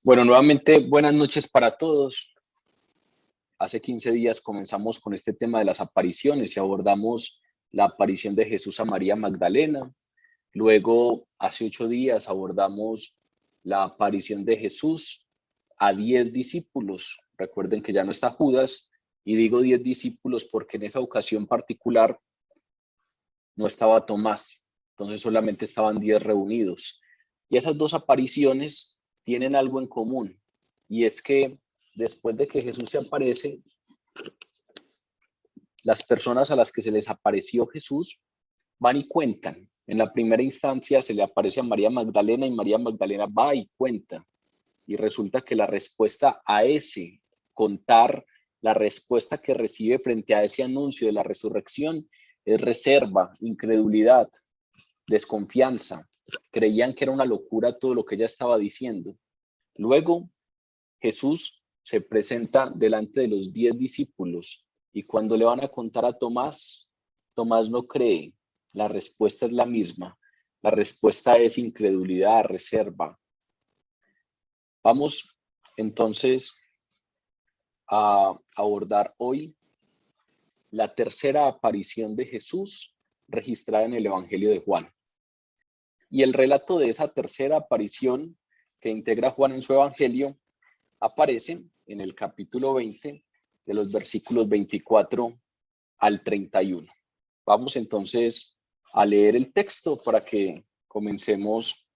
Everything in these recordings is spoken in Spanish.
Bueno, nuevamente buenas noches para todos. Hace 15 días comenzamos con este tema de las apariciones y abordamos la aparición de Jesús a María Magdalena. Luego, hace 8 días abordamos la aparición de Jesús a 10 discípulos. Recuerden que ya no está Judas y digo 10 discípulos porque en esa ocasión particular no estaba Tomás. Entonces solamente estaban 10 reunidos. Y esas dos apariciones tienen algo en común y es que después de que Jesús se aparece, las personas a las que se les apareció Jesús van y cuentan. En la primera instancia se le aparece a María Magdalena y María Magdalena va y cuenta. Y resulta que la respuesta a ese contar, la respuesta que recibe frente a ese anuncio de la resurrección es reserva, incredulidad, desconfianza. Creían que era una locura todo lo que ella estaba diciendo. Luego Jesús se presenta delante de los 10 discípulos y cuando le van a contar a Tomás, Tomás no cree. La respuesta es la misma. La respuesta es incredulidad, reserva. Vamos entonces a abordar hoy la tercera aparición de Jesús registrada en el Evangelio de Juan. Y el relato de esa tercera aparición que integra Juan en su Evangelio aparece en el capítulo 20 de los versículos 24 al 31. Vamos entonces a leer el texto para que comencemos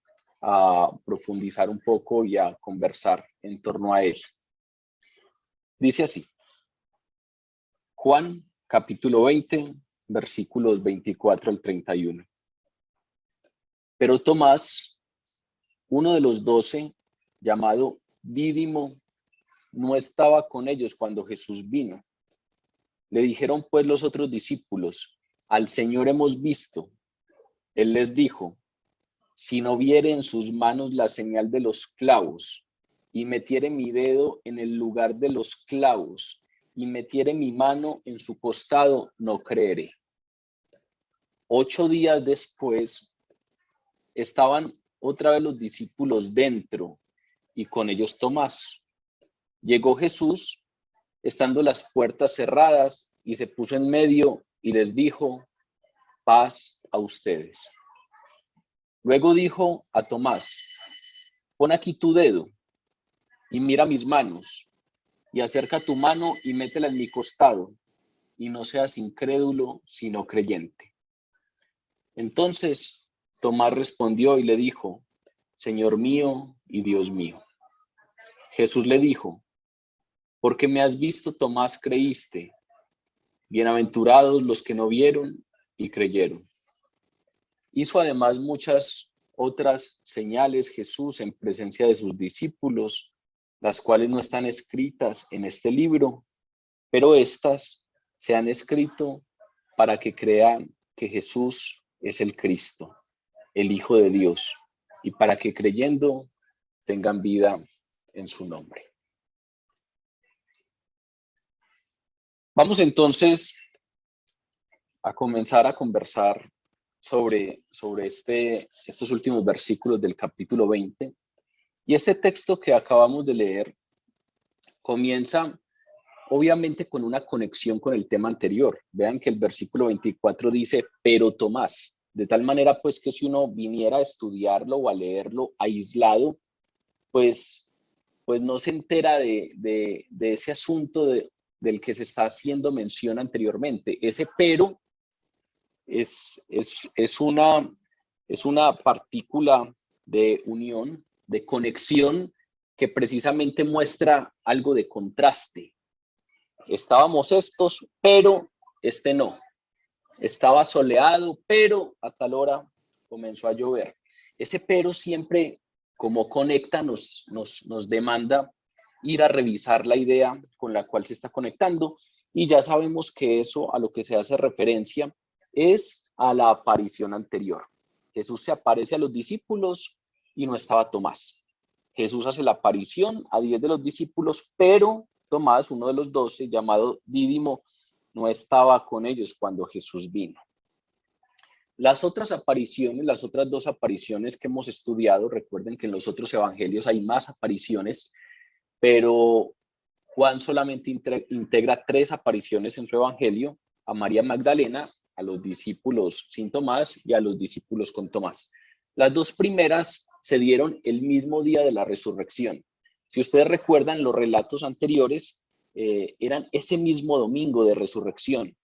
a profundizar un poco y a conversar en torno a él. Dice así, Juan capítulo 20, versículos 24 al 31. Pero Tomás, uno de los 12, llamado Dídimo, no estaba con ellos cuando Jesús vino. Le dijeron pues los otros discípulos, al Señor hemos visto. Él les dijo, si no viere en sus manos la señal de los clavos, y metiere mi dedo en el lugar de los clavos, y metiere mi mano en su costado, no creeré. 8 días después, estaban otra vez los discípulos dentro, y con ellos Tomás. Llegó Jesús, estando las puertas cerradas, y se puso en medio y les dijo, paz a ustedes. Luego dijo a Tomás, pon aquí tu dedo y mira mis manos, y acerca tu mano y métela en mi costado, y no seas incrédulo, sino creyente. Entonces Tomás respondió y le dijo, Señor mío y Dios mío. Jesús le dijo, porque me has visto, Tomás, creíste. Bienaventurados los que no vieron y creyeron. Hizo además muchas otras señales Jesús en presencia de sus discípulos, las cuales no están escritas en este libro, pero estas se han escrito para que crean que Jesús es el Cristo, el Hijo de Dios, y para que creyendo tengan vida en su nombre. Vamos entonces a comenzar a conversar sobre estos últimos versículos del capítulo 20. Y este texto que acabamos de leer comienza obviamente con una conexión con el tema anterior. Vean que el versículo 24 dice, pero Tomás, de tal manera pues que si uno viniera a estudiarlo o a leerlo aislado, pues no se entera de ese asunto del que se está haciendo mención anteriormente. Ese pero es una partícula de unión, de conexión, que precisamente muestra algo de contraste. Estábamos estos, pero este no. Estaba soleado, pero a tal hora comenzó a llover. Ese pero siempre, como conecta, nos demanda ir a revisar la idea con la cual se está conectando, y ya sabemos que eso a lo que se hace referencia es a la aparición anterior. Jesús se aparece a los discípulos y no estaba Tomás. Jesús hace la aparición a 10 de los discípulos, pero Tomás, uno de los 12, llamado Dídimo, no estaba con ellos cuando Jesús vino. Las otras apariciones, las otras dos apariciones que hemos estudiado, recuerden que en los otros evangelios hay más apariciones, pero Juan solamente integra 3 apariciones en su evangelio: a María Magdalena, a los discípulos sin Tomás y a los discípulos con Tomás. Las 2 primeras se dieron el mismo día de la resurrección. Si ustedes recuerdan, los relatos anteriores eran ese mismo domingo de resurrección,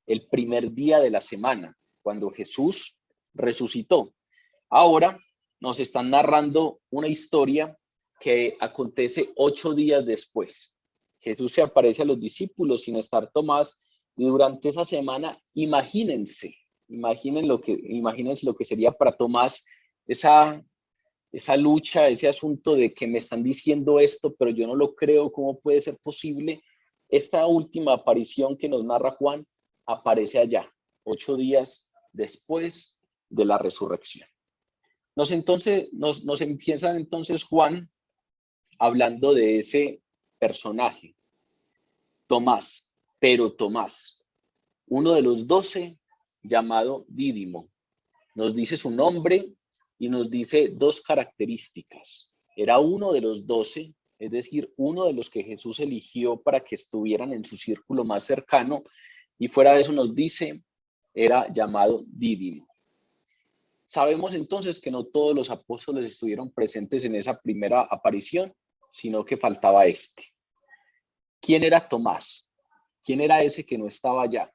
el primer día de la semana, cuando Jesús resucitó. Ahora nos están narrando una historia que acontece 8 días después. Jesús se aparece a los discípulos sin estar Tomás, y durante esa semana, imagínense lo que sería para Tomás esa lucha, ese asunto de que me están diciendo esto, pero yo no lo creo, ¿cómo puede ser posible? Esta última aparición que nos narra Juan aparece allá, 8 días después de la resurrección. Nos empieza entonces Juan hablando de ese personaje, Tomás, pero Tomás, uno de los 12, llamado Dídimo. Nos dice su nombre y nos dice 2 características. Era uno de los 12, es decir, uno de los que Jesús eligió para que estuvieran en su círculo más cercano, y fuera de eso nos dice, era llamado Dídimo. Sabemos entonces que no todos los apóstoles estuvieron presentes en esa primera aparición, sino que faltaba este. ¿Quién era Tomás? ¿Quién era ese que no estaba allá?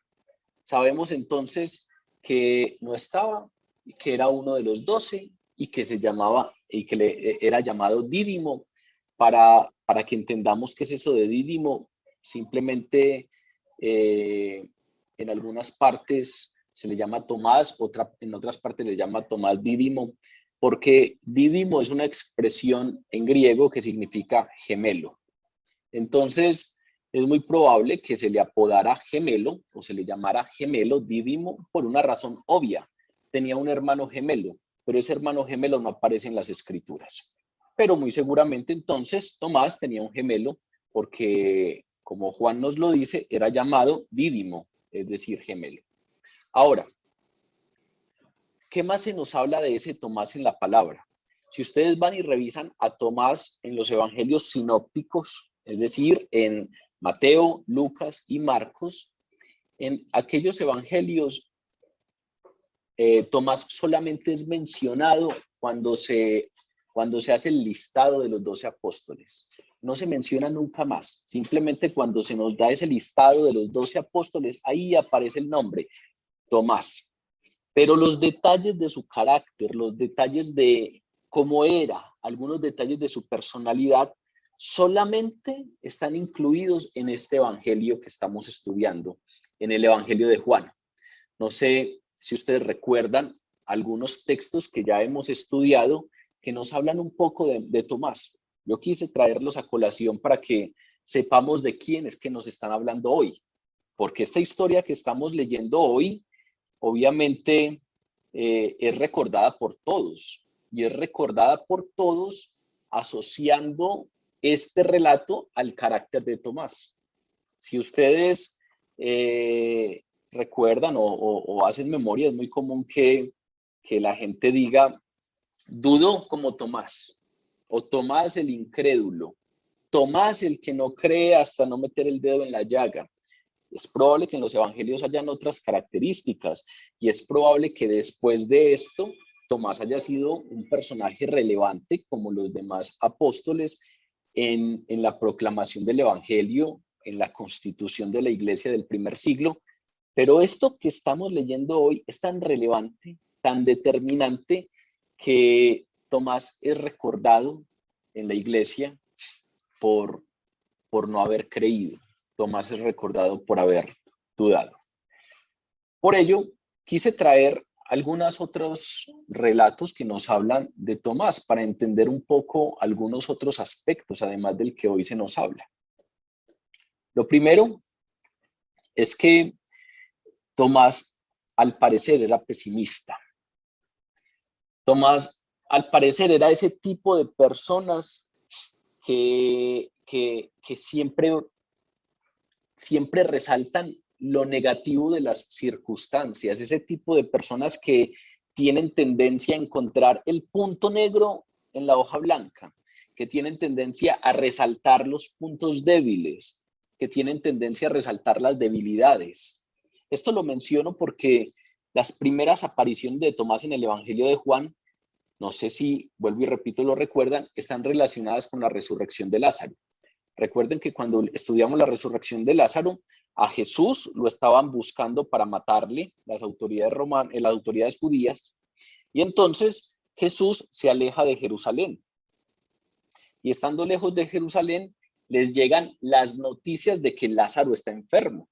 Sabemos entonces que no estaba, que era uno de los 12 y que se llamaba, y que era llamado Dídimo. Para que entendamos qué es eso de Dídimo, simplemente en algunas partes se le llama Tomás, en otras partes le llama Tomás Dídimo, porque Dídimo es una expresión en griego que significa gemelo. Entonces, es muy probable que se le apodara gemelo o se le llamara gemelo Dídimo por una razón obvia. Tenía un hermano gemelo, pero ese hermano gemelo no aparece en las escrituras. Pero muy seguramente entonces Tomás tenía un gemelo porque, como Juan nos lo dice, era llamado Dídimo, es decir, gemelo. Ahora, ¿qué más se nos habla de ese Tomás en la palabra? Si ustedes van y revisan a Tomás en los evangelios sinópticos, es decir, en Mateo, Lucas y Marcos, en aquellos evangelios, Tomás solamente es mencionado cuando se hace el listado de los 12 apóstoles. No se menciona nunca más. Simplemente cuando se nos da ese listado de los 12 apóstoles, ahí aparece el nombre, Tomás. Pero los detalles de su carácter, los detalles de cómo era, algunos detalles de su personalidad, solamente están incluidos en este evangelio que estamos estudiando, en el evangelio de Juan. No sé si ustedes recuerdan algunos textos que ya hemos estudiado que nos hablan un poco de Tomás. Yo quise traerlos a colación para que sepamos de quién es que nos están hablando hoy, porque esta historia que estamos leyendo hoy, obviamente, es recordada por todos, y es recordada por todos asociando este relato al carácter de Tomás. Si ustedes recuerdan o hacen memoria, es muy común que la gente diga, dudó como Tomás, o Tomás el incrédulo, Tomás el que no cree hasta no meter el dedo en la llaga. Es probable que en los evangelios hayan otras características, y es probable que después de esto Tomás haya sido un personaje relevante como los demás apóstoles en la proclamación del evangelio, en la constitución de la iglesia del primer siglo. Pero esto que estamos leyendo hoy es tan relevante, tan determinante, que Tomás es recordado en la iglesia por no haber creído. Tomás es recordado por haber dudado. Por ello, quise traer algunos otros relatos que nos hablan de Tomás para entender un poco algunos otros aspectos, además del que hoy se nos habla. Lo primero es que Tomás, al parecer, era pesimista. Tomás, al parecer, era ese tipo de personas que siempre resaltan lo negativo de las circunstancias, ese tipo de personas que tienen tendencia a encontrar el punto negro en la hoja blanca, que tienen tendencia a resaltar los puntos débiles, que tienen tendencia a resaltar las debilidades. Esto lo menciono porque las primeras apariciones de Tomás en el Evangelio de Juan, no sé si, vuelvo y repito, lo recuerdan, están relacionadas con la resurrección de Lázaro. Recuerden que cuando estudiamos la resurrección de Lázaro, a Jesús lo estaban buscando para matarle las autoridades judías, y entonces Jesús se aleja de Jerusalén. Y estando lejos de Jerusalén, les llegan las noticias de que Lázaro está enfermo.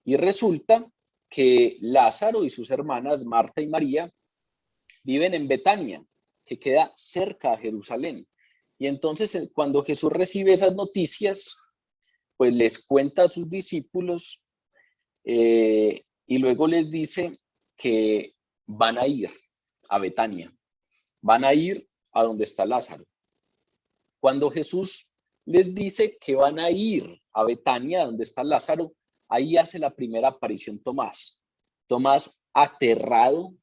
Y resulta que Lázaro y sus hermanas, Marta y María, viven en Betania, que queda cerca a Jerusalén. Y entonces, cuando Jesús recibe esas noticias, pues les cuenta a sus discípulos y luego les dice que van a ir a Betania, van a ir a donde está Lázaro. Cuando Jesús les dice que van a ir a Betania, donde está Lázaro, ahí hace la primera aparición Tomás. Tomás aterrado,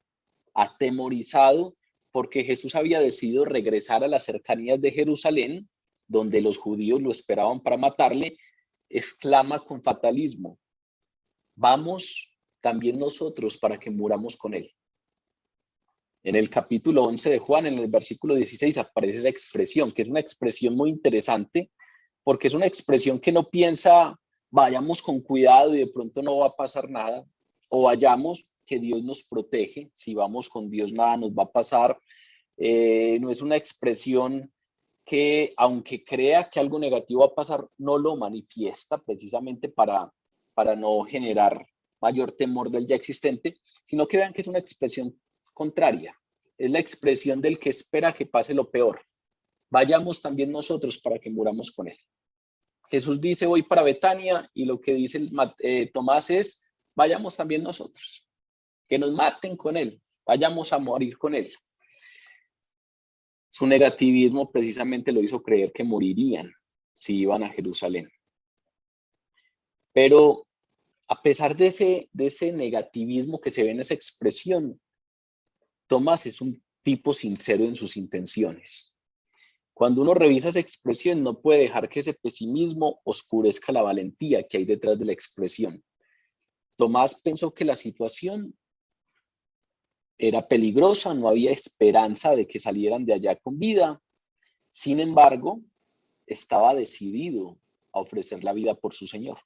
atemorizado, porque Jesús había decidido regresar a las cercanías de Jerusalén, donde los judíos lo esperaban para matarle, exclama con fatalismo: vamos también nosotros para que muramos con él. En el capítulo 11 de Juan, en el versículo 16, aparece esa expresión, que es una expresión muy interesante, porque es una expresión que no piensa, vayamos con cuidado y de pronto no va a pasar nada, o vayamos, que Dios nos protege, si vamos con Dios nada nos va a pasar. No es una expresión que, aunque crea que algo negativo va a pasar, no lo manifiesta precisamente para no generar mayor temor del ya existente, sino que vean que es una expresión contraria. Es la expresión del que espera que pase lo peor. Vayamos también nosotros para que muramos con él. Jesús dice, voy para Betania, y lo que dice Tomás es, vayamos también nosotros, que nos maten con él, vayamos a morir con él. Su negativismo precisamente lo hizo creer que morirían si iban a Jerusalén. Pero a pesar de ese negativismo que se ve en esa expresión, Tomás es un tipo sincero en sus intenciones. Cuando uno revisa esa expresión, no puede dejar que ese pesimismo oscurezca la valentía que hay detrás de la expresión. Tomás pensó que la situación era peligrosa, no había esperanza de que salieran de allá con vida. Sin embargo, estaba decidido a ofrecer la vida por su Señor.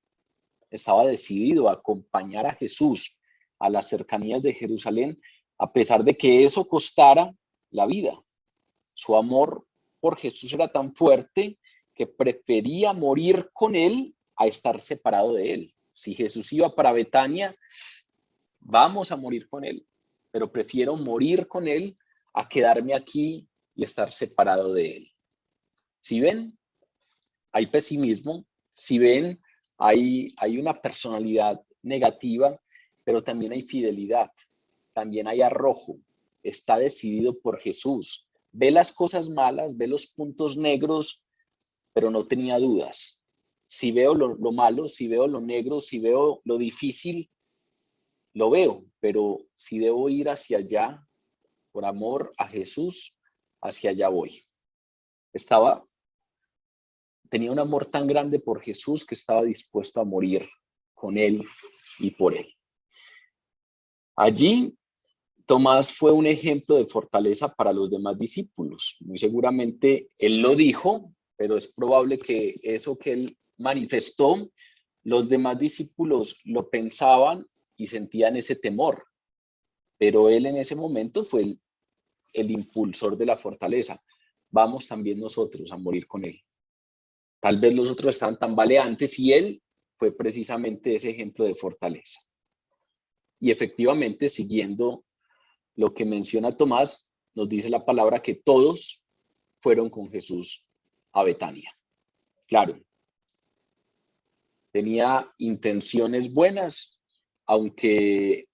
Estaba decidido a acompañar a Jesús a las cercanías de Jerusalén, a pesar de que eso costara la vida. Su amor por Jesús era tan fuerte que prefería morir con él a estar separado de él. Si Jesús iba para Betania, vamos a morir con él, pero prefiero morir con él a quedarme aquí y estar separado de él. Si ven, hay pesimismo, si ven, hay una personalidad negativa, pero también hay fidelidad, también hay arrojo, está decidido por Jesús, ve las cosas malas, ve los puntos negros, pero no tenía dudas. Si veo lo malo, si veo lo negro, si veo lo difícil, lo veo, pero si debo ir hacia allá, por amor a Jesús, hacia allá voy. Tenía un amor tan grande por Jesús que estaba dispuesto a morir con él y por él. Allí, Tomás fue un ejemplo de fortaleza para los demás discípulos. Muy seguramente él lo dijo, pero es probable que eso que él manifestó, los demás discípulos lo pensaban y sentían ese temor. Pero él en ese momento fue el impulsor de la fortaleza. Vamos también nosotros a morir con él. Tal vez los otros estaban tambaleantes y él fue precisamente ese ejemplo de fortaleza. Y efectivamente, siguiendo lo que menciona Tomás, nos dice la palabra que todos fueron con Jesús a Betania. Claro, tenía intenciones buenas, aunque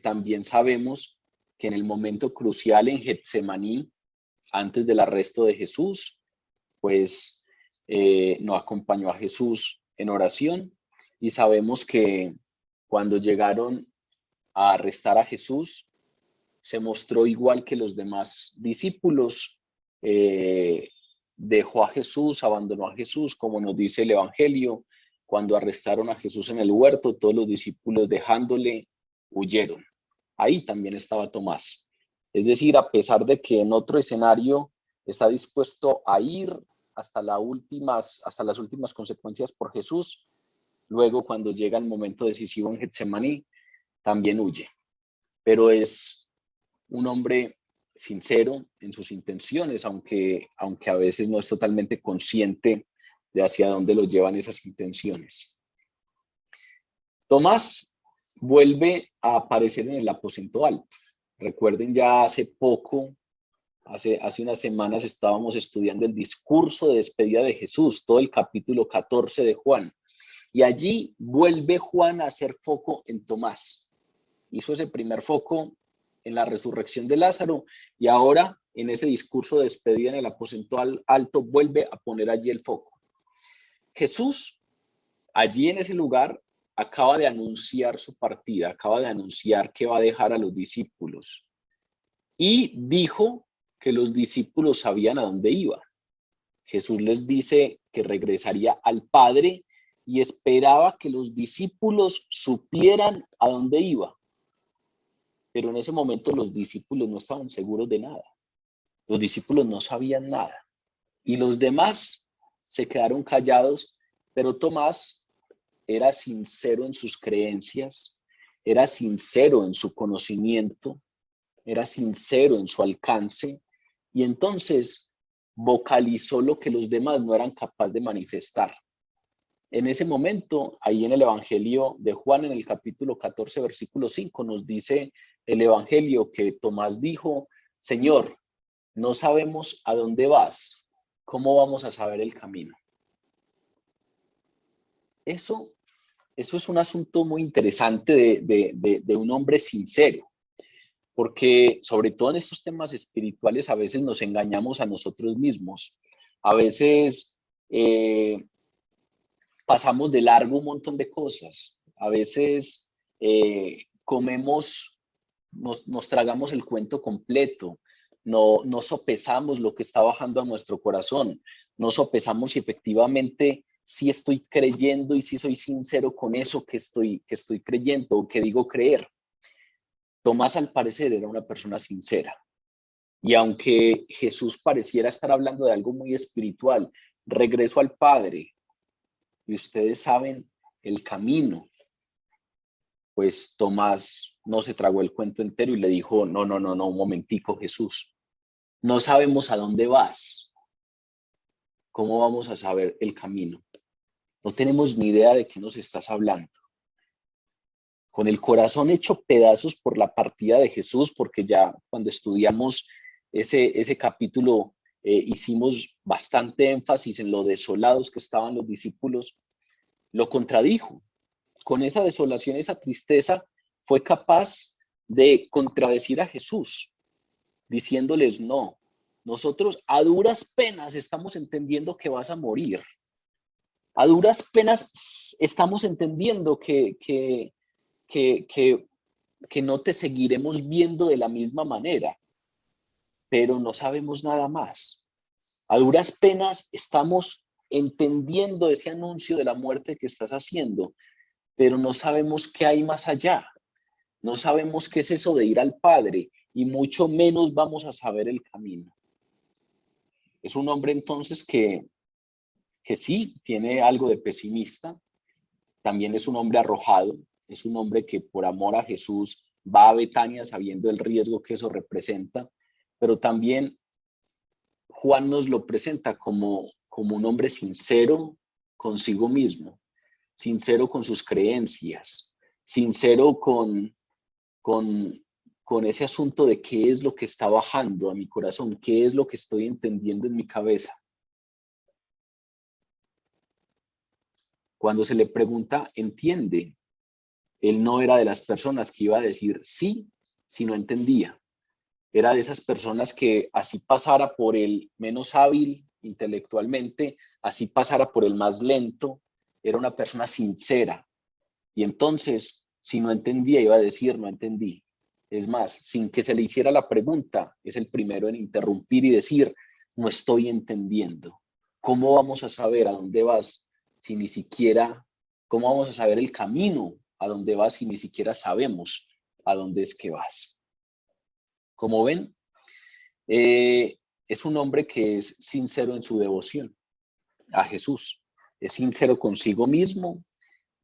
también sabemos que en el momento crucial en Getsemaní, antes del arresto de Jesús, pues no acompañó a Jesús en oración y sabemos que cuando llegaron a arrestar a Jesús, se mostró igual que los demás discípulos, dejó a Jesús, abandonó a Jesús, como nos dice el Evangelio. Cuando arrestaron a Jesús en el huerto, todos los discípulos dejándole, huyeron. Ahí también estaba Tomás. Es decir, a pesar de que en otro escenario está dispuesto a ir hasta las últimas consecuencias por Jesús, luego cuando llega el momento decisivo en Getsemaní, también huye. Pero es un hombre sincero en sus intenciones, aunque a veces no es totalmente consciente de hacia dónde lo llevan esas intenciones. Tomás vuelve a aparecer en el aposento alto. Recuerden, ya hace poco, hace unas semanas estábamos estudiando el discurso de despedida de Jesús, todo el capítulo 14 de Juan. Y allí vuelve Juan a hacer foco en Tomás. Hizo ese primer foco en la resurrección de Lázaro y ahora en ese discurso de despedida en el aposento alto vuelve a poner allí el foco. Jesús, allí en ese lugar, acaba de anunciar su partida, acaba de anunciar que va a dejar a los discípulos y dijo que los discípulos sabían a dónde iba. Jesús les dice que regresaría al Padre y esperaba que los discípulos supieran a dónde iba. Pero en ese momento los discípulos no estaban seguros de nada. Los discípulos no sabían nada. Y los demás se quedaron callados, pero Tomás era sincero en sus creencias, era sincero en su conocimiento, era sincero en su alcance, y entonces vocalizó lo que los demás no eran capaces de manifestar. En ese momento, ahí en el Evangelio de Juan, en el capítulo 14, versículo 5, nos dice el Evangelio que Tomás dijo: Señor, no sabemos a dónde vas, ¿cómo vamos a saber el camino? Eso es un asunto muy interesante de un hombre sincero, porque sobre todo en estos temas espirituales a veces nos engañamos a nosotros mismos, a veces pasamos de largo un montón de cosas, a veces nos tragamos el cuento completo, no sopesamos lo que está bajando a nuestro corazón, no sopesamos si efectivamente sí estoy creyendo y si soy sincero con eso que estoy creyendo o que digo creer. Tomás, al parecer, era una persona sincera. Y aunque Jesús pareciera estar hablando de algo muy espiritual, regreso al Padre, y ustedes saben el camino, pues Tomás no se tragó el cuento entero y le dijo: no, un momentico, Jesús, no sabemos a dónde vas, ¿cómo vamos a saber el camino? No tenemos ni idea de qué nos estás hablando. Con el corazón hecho pedazos por la partida de Jesús, porque ya cuando estudiamos ese capítulo hicimos bastante énfasis en lo desolados que estaban los discípulos, lo contradijo. Con esa desolación, esa tristeza, fue capaz de contradecir a Jesús, diciéndoles: no, nosotros a duras penas estamos entendiendo que vas a morir. A duras penas estamos entendiendo que no te seguiremos viendo de la misma manera, pero no sabemos nada más. A duras penas estamos entendiendo ese anuncio de la muerte que estás haciendo, pero no sabemos qué hay más allá. No sabemos qué es eso de ir al Padre y mucho menos vamos a saber el camino. Es un hombre entonces que sí tiene algo de pesimista, también es un hombre arrojado, es un hombre que por amor a Jesús va a Betania sabiendo el riesgo que eso representa, pero también Juan nos lo presenta como un hombre sincero consigo mismo, sincero con sus creencias, sincero con ese asunto de qué es lo que está bajando a mi corazón, qué es lo que estoy entendiendo en mi cabeza. Cuando se le pregunta, entiende. Él no era de las personas que iba a decir sí si no entendía. Era de esas personas que así pasara por el menos hábil intelectualmente, así pasara por el más lento, era una persona sincera, Y entonces, si no entendía, iba a decir, no entendí. Es más, sin que se le hiciera la pregunta, es el primero en interrumpir y decir, no estoy entendiendo. ¿Cómo vamos a saber a dónde vas si ni siquiera, cómo vamos a saber el camino a dónde vas si ni siquiera sabemos a dónde es que vas? Como ven, es un hombre que es sincero en su devoción a Jesús. Es sincero consigo mismo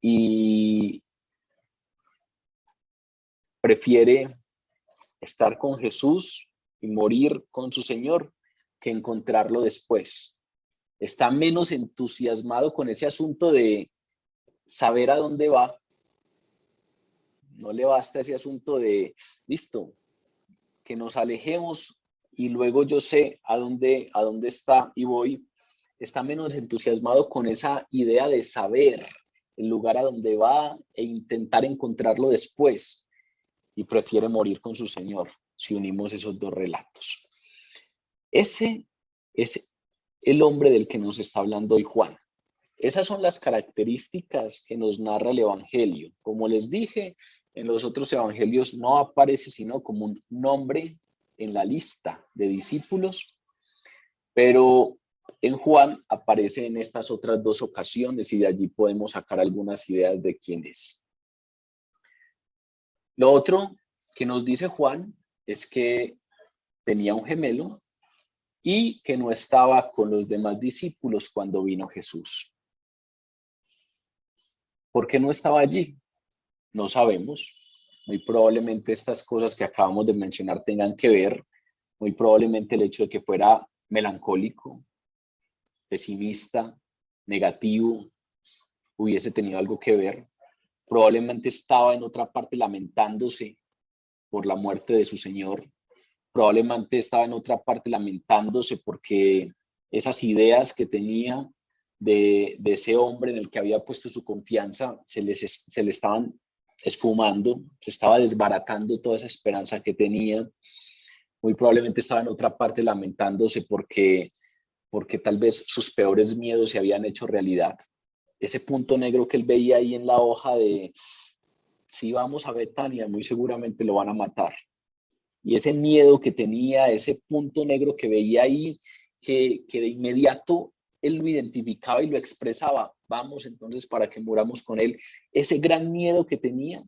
y prefiere estar con Jesús y morir con su Señor que encontrarlo después. Está menos entusiasmado con ese asunto de saber a dónde va. No le basta ese asunto de, listo, que nos alejemos y luego yo sé a dónde está y voy. Está menos entusiasmado con esa idea de saber el lugar a donde va e intentar encontrarlo después y prefiere morir con su Señor si unimos esos dos relatos. Ese es el hombre del que nos está hablando hoy Juan. Esas son las características que nos narra el Evangelio. Como les dije, en los otros evangelios no aparece sino como un nombre en la lista de discípulos, pero en Juan aparece en estas otras dos ocasiones y de allí podemos sacar algunas ideas de quién es. Lo otro que nos dice Juan es que tenía un gemelo y que no estaba con los demás discípulos cuando vino Jesús. ¿Por qué no estaba allí? No sabemos. Muy probablemente estas cosas que acabamos de mencionar tengan que ver, muy probablemente el hecho de que fuera melancólico, pesimista, negativo, hubiese tenido algo que ver. Probablemente estaba en otra parte lamentándose por la muerte de su Señor. Probablemente estaba en otra parte lamentándose porque esas ideas que tenía de ese hombre en el que había puesto su confianza se le estaban esfumando, se estaba desbaratando toda esa esperanza que tenía. Muy probablemente estaba en otra parte lamentándose porque tal vez sus peores miedos se habían hecho realidad. Ese punto negro que él veía ahí en la hoja de si vamos a Betania, muy seguramente lo van a matar. Y ese miedo que tenía, ese punto negro que veía ahí, que de inmediato él lo identificaba y lo expresaba, vamos entonces para que muramos con él. Ese gran miedo que tenía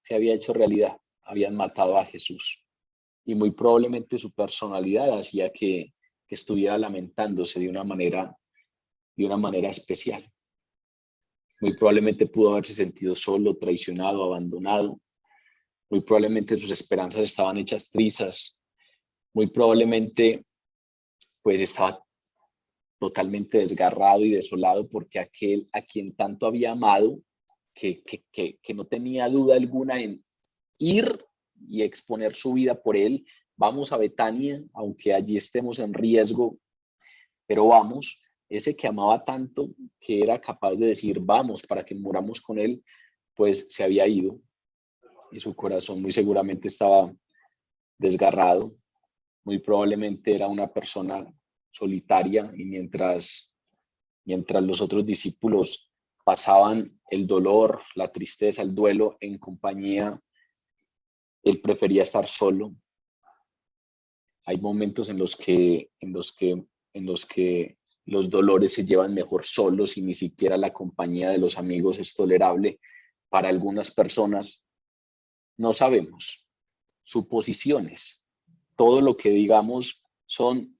se había hecho realidad, habían matado a Jesús. Y muy probablemente su personalidad hacía que estuviera lamentándose de una manera especial. Muy probablemente pudo haberse sentido solo, traicionado, abandonado. Muy probablemente sus esperanzas estaban hechas trizas. Muy probablemente pues estaba totalmente desgarrado y desolado porque aquel a quien tanto había amado, que no tenía duda alguna en ir y exponer su vida por él. Vamos a Betania, aunque allí estemos en riesgo, pero vamos. Ese que amaba tanto, que era capaz de decir vamos para que muramos con él, pues se había ido y su corazón muy seguramente estaba desgarrado. Muy probablemente era una persona solitaria y mientras los otros discípulos pasaban el dolor, la tristeza, el duelo en compañía, él prefería estar solo. Hay momentos en los que los dolores se llevan mejor solos y ni siquiera la compañía de los amigos es tolerable. Para algunas personas, no sabemos, suposiciones. Todo lo que digamos son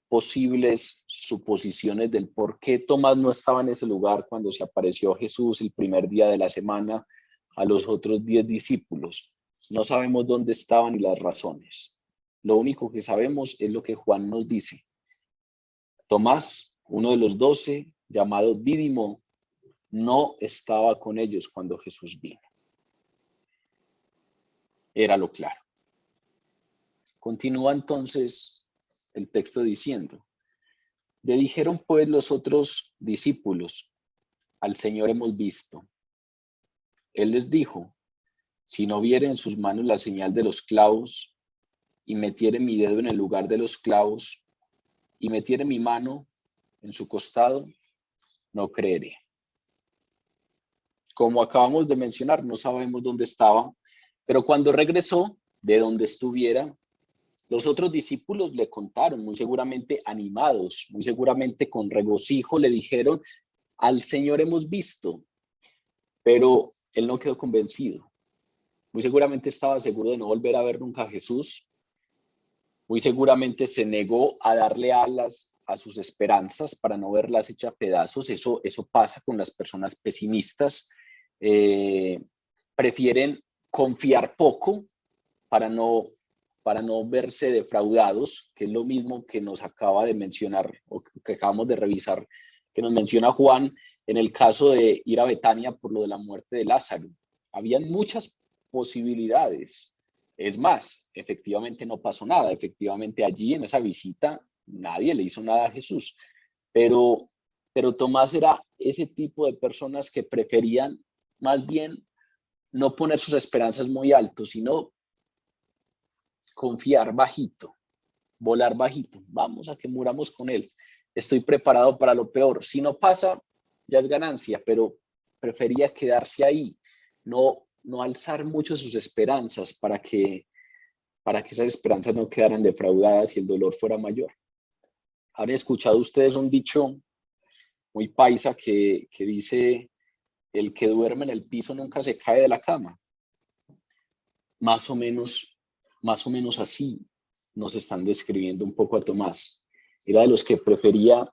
posibles suposiciones del por qué Tomás no estaba en ese lugar cuando se apareció Jesús el primer día de la semana a los otros 10 discípulos. No sabemos dónde estaban ni las razones. Lo único que sabemos es lo que Juan nos dice. Tomás, uno de los 12, llamado Dídimo, no estaba con ellos cuando Jesús vino. Era lo claro. Continúa entonces el texto diciendo, le dijeron pues los otros discípulos, al Señor hemos visto. Él les dijo, si no viere en sus manos la señal de los clavos, y metiere mi dedo en el lugar de los clavos, y metiere mi mano en su costado, no creeré. como acabamos de mencionar, no sabemos dónde estaba, pero cuando regresó de donde estuviera, los otros discípulos le contaron, muy seguramente animados, muy seguramente con regocijo, le dijeron, al Señor hemos visto, pero él no quedó convencido. Muy seguramente estaba seguro de no volver a ver nunca a Jesús. Muy seguramente se negó a darle alas a sus esperanzas para no verlas hechas pedazos. Eso pasa con las personas pesimistas. Prefieren confiar poco para no verse defraudados, que es lo mismo que nos acaba de mencionar o que acabamos de revisar, que nos menciona Juan en el caso de ir a Betania por lo de la muerte de Lázaro. Habían muchas posibilidades. Es más, efectivamente no pasó nada. Efectivamente allí en esa visita nadie le hizo nada a Jesús. Pero Tomás era ese tipo de personas que preferían más bien no poner sus esperanzas muy alto, sino confiar bajito, volar bajito. Vamos a que muramos con él. Estoy preparado para lo peor. Si no pasa, ya es ganancia, pero prefería quedarse ahí, no alzar mucho sus esperanzas para que esas esperanzas no quedaran defraudadas y el dolor fuera mayor. ¿Han escuchado ustedes un dicho muy paisa que dice, el que duerme en el piso nunca se cae de la cama? Más o menos así nos están describiendo un poco a Tomás. Era de los que prefería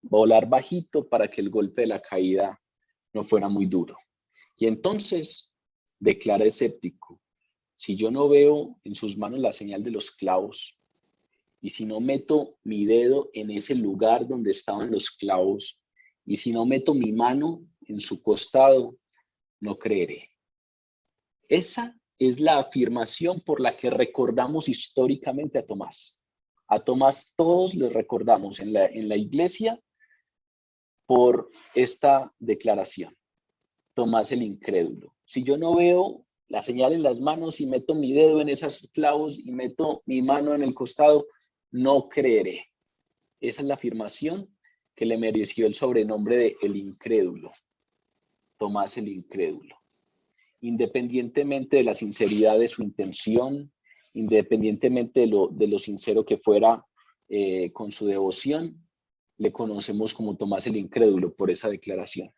volar bajito para que el golpe de la caída no fuera muy duro. Y entonces declara escéptico, si yo no veo en sus manos la señal de los clavos, y si no meto mi dedo en ese lugar donde estaban los clavos, y si no meto mi mano en su costado, no creeré. Esa es la afirmación por la que recordamos históricamente a Tomás. A Tomás todos le recordamos en la iglesia por esta declaración. Tomás el incrédulo. Si yo no veo la señal en las manos y meto mi dedo en esos clavos y meto mi mano en el costado, no creeré. Esa es la afirmación que le mereció el sobrenombre de el incrédulo. Tomás el incrédulo. Independientemente de la sinceridad de su intención, independientemente de lo sincero que fuera con su devoción, le conocemos como Tomás el incrédulo por esa declaración.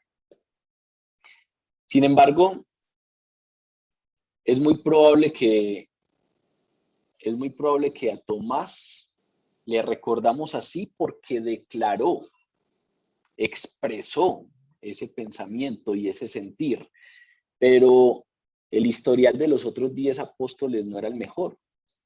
Sin embargo, es muy probable que a Tomás le recordamos así porque declaró, expresó ese pensamiento y ese sentir. Pero el historial de los otros 10 apóstoles no era el mejor.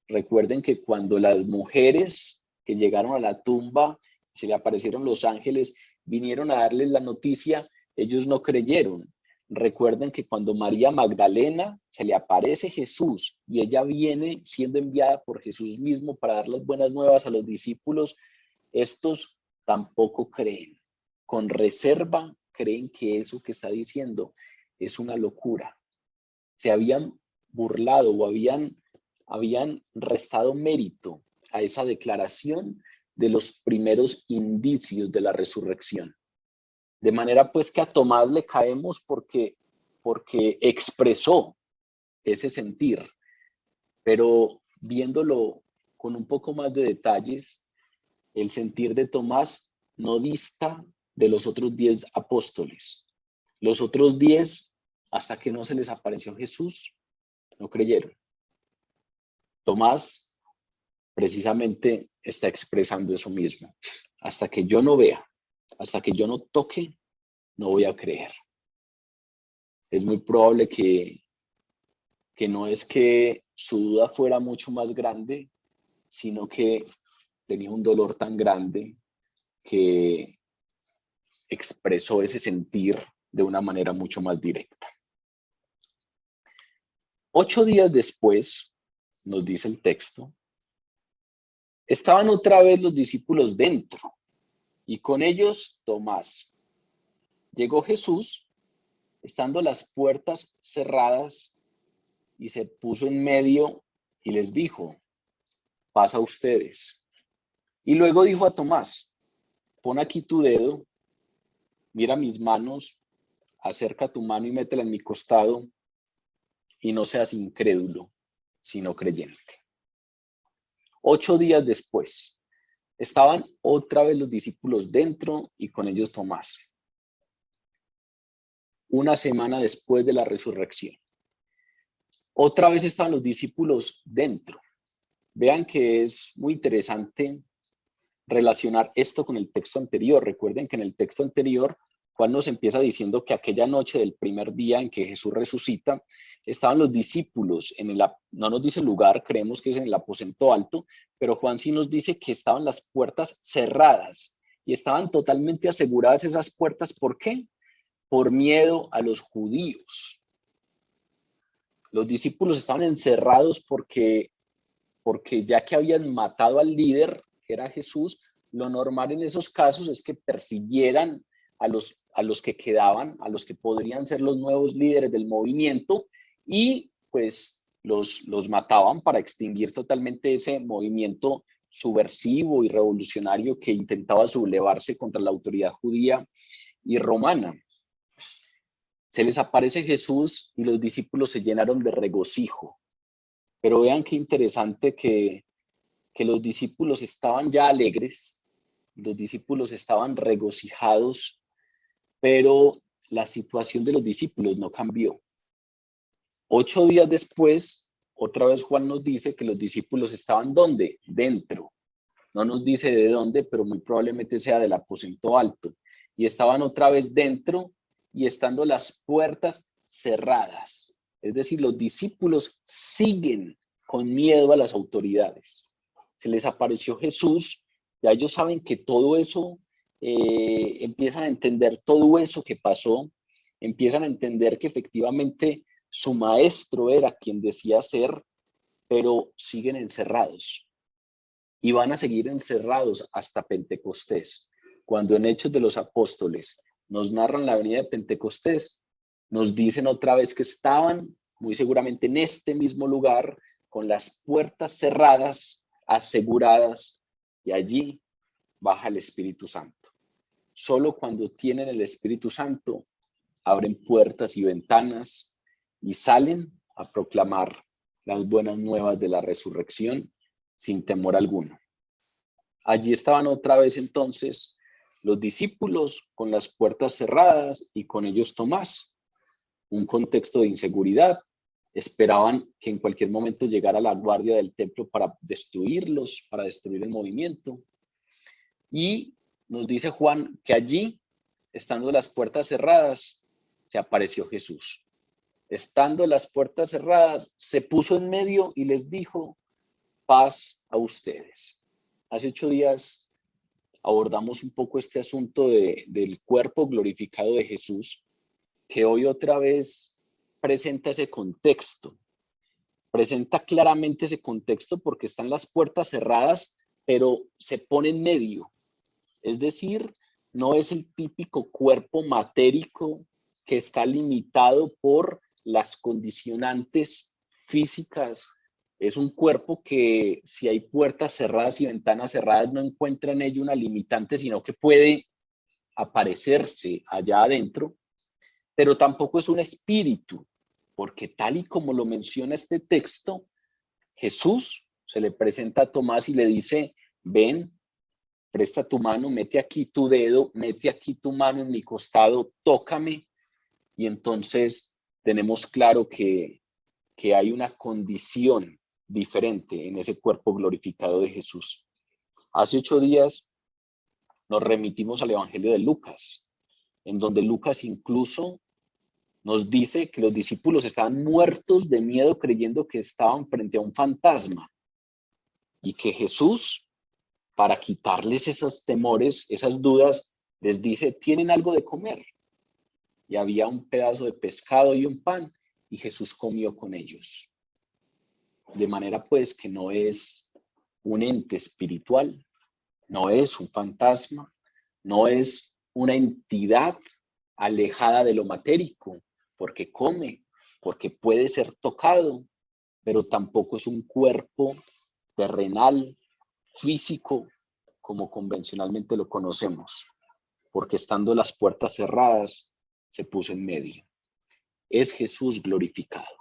Recuerden que cuando las mujeres que llegaron a la tumba, se le aparecieron los ángeles, vinieron a darles la noticia, ellos no creyeron. Recuerden que cuando María Magdalena se le aparece Jesús y ella viene siendo enviada por Jesús mismo para dar las buenas nuevas a los discípulos, estos tampoco creen. Con reserva creen que eso que está diciendo es una locura. Se habían burlado o habían restado mérito a esa declaración de los primeros indicios de la resurrección. De manera pues que a Tomás le caemos porque expresó ese sentir, pero viéndolo con un poco más de detalles, el sentir de Tomás no dista de los otros 10 apóstoles. Los otros 10, hasta que no se les apareció Jesús, no creyeron. Tomás precisamente está expresando eso mismo. Hasta que yo no vea, hasta que yo no toque, no voy a creer. Es muy probable que no es que su duda fuera mucho más grande, sino que tenía un dolor tan grande que expresó ese sentir de una manera mucho más directa. 8 días después, nos dice el texto, estaban otra vez los discípulos dentro y con ellos Tomás. Llegó Jesús, estando las puertas cerradas, y se puso en medio y les dijo, pasa ustedes. Y luego dijo a Tomás, pon aquí tu dedo, mira mis manos, acerca tu mano y métela en mi costado, y no seas incrédulo, sino creyente. 8 días después, estaban otra vez los discípulos dentro y con ellos Tomás. Una semana después de la resurrección. Otra vez estaban los discípulos dentro. Vean que es muy interesante relacionar esto con el texto anterior. Recuerden que en el texto anterior, Juan nos empieza diciendo que aquella noche del primer día en que Jesús resucita, estaban los discípulos no nos dice el lugar, creemos que es en el aposento alto, pero Juan sí nos dice que estaban las puertas cerradas y estaban totalmente aseguradas esas puertas. ¿Por qué? Por miedo a los judíos. Los discípulos estaban encerrados porque ya que habían matado al líder, que era Jesús, lo normal en esos casos es que persiguieran a los que quedaban, a los que podrían ser los nuevos líderes del movimiento, y pues los mataban para extinguir totalmente ese movimiento subversivo y revolucionario que intentaba sublevarse contra la autoridad judía y romana. Se les aparece Jesús y los discípulos se llenaron de regocijo. Pero vean qué interesante que los discípulos estaban ya alegres, los discípulos estaban regocijados, pero la situación de los discípulos no cambió. 8 días después, otra vez Juan nos dice que los discípulos estaban ¿dónde? Dentro. No nos dice de dónde, pero muy probablemente sea del aposento alto. Y estaban otra vez dentro y estando las puertas cerradas. Es decir, los discípulos siguen con miedo a las autoridades. Se les apareció Jesús, ya ellos saben que todo eso, empiezan a entender todo eso que pasó, empiezan a entender que efectivamente su maestro era quien decía ser, pero siguen encerrados. Y van a seguir encerrados hasta Pentecostés. Cuando en Hechos de los Apóstoles nos narran la venida de Pentecostés, nos dicen otra vez que estaban muy seguramente en este mismo lugar, con las puertas cerradas, aseguradas, y allí baja el Espíritu Santo. Solo cuando tienen el Espíritu Santo, abren puertas y ventanas y salen a proclamar las buenas nuevas de la resurrección sin temor alguno. Allí estaban otra vez entonces los discípulos con las puertas cerradas y con ellos Tomás. Un contexto de inseguridad. Esperaban que en cualquier momento llegara la guardia del templo para destruirlos, para destruir el movimiento. Y nos dice Juan que allí, estando las puertas cerradas, se apareció Jesús. Estando las puertas cerradas, se puso en medio y les dijo: paz a ustedes. Hace 8 días abordamos un poco este asunto del cuerpo glorificado de Jesús, que hoy otra vez presenta ese contexto. Presenta claramente ese contexto porque están las puertas cerradas, pero se pone en medio. Es decir, no es el típico cuerpo matérico que está limitado por las condicionantes físicas. Es un cuerpo que, si hay puertas cerradas y ventanas cerradas, no encuentra en ello una limitante, sino que puede aparecerse allá adentro. Pero tampoco es un espíritu, porque tal y como lo menciona este texto, Jesús se le presenta a Tomás y le dice: ven, presta tu mano, mete aquí tu dedo, mete aquí tu mano en mi costado, tócame. Y entonces tenemos claro que hay una condición diferente en ese cuerpo glorificado de Jesús. Hace 8 días nos remitimos al Evangelio de Lucas, en donde Lucas incluso nos dice que los discípulos estaban muertos de miedo creyendo que estaban frente a un fantasma y que Jesús, para quitarles esos temores, esas dudas, les dice: tienen algo de comer. Y había un pedazo de pescado y un pan, y Jesús comió con ellos. De manera pues que no es un ente espiritual, no es un fantasma, no es una entidad alejada de lo matérico, porque come, porque puede ser tocado, pero tampoco es un cuerpo terrenal, físico, como convencionalmente lo conocemos, porque estando las puertas cerradas, se puso en medio. Es Jesús glorificado.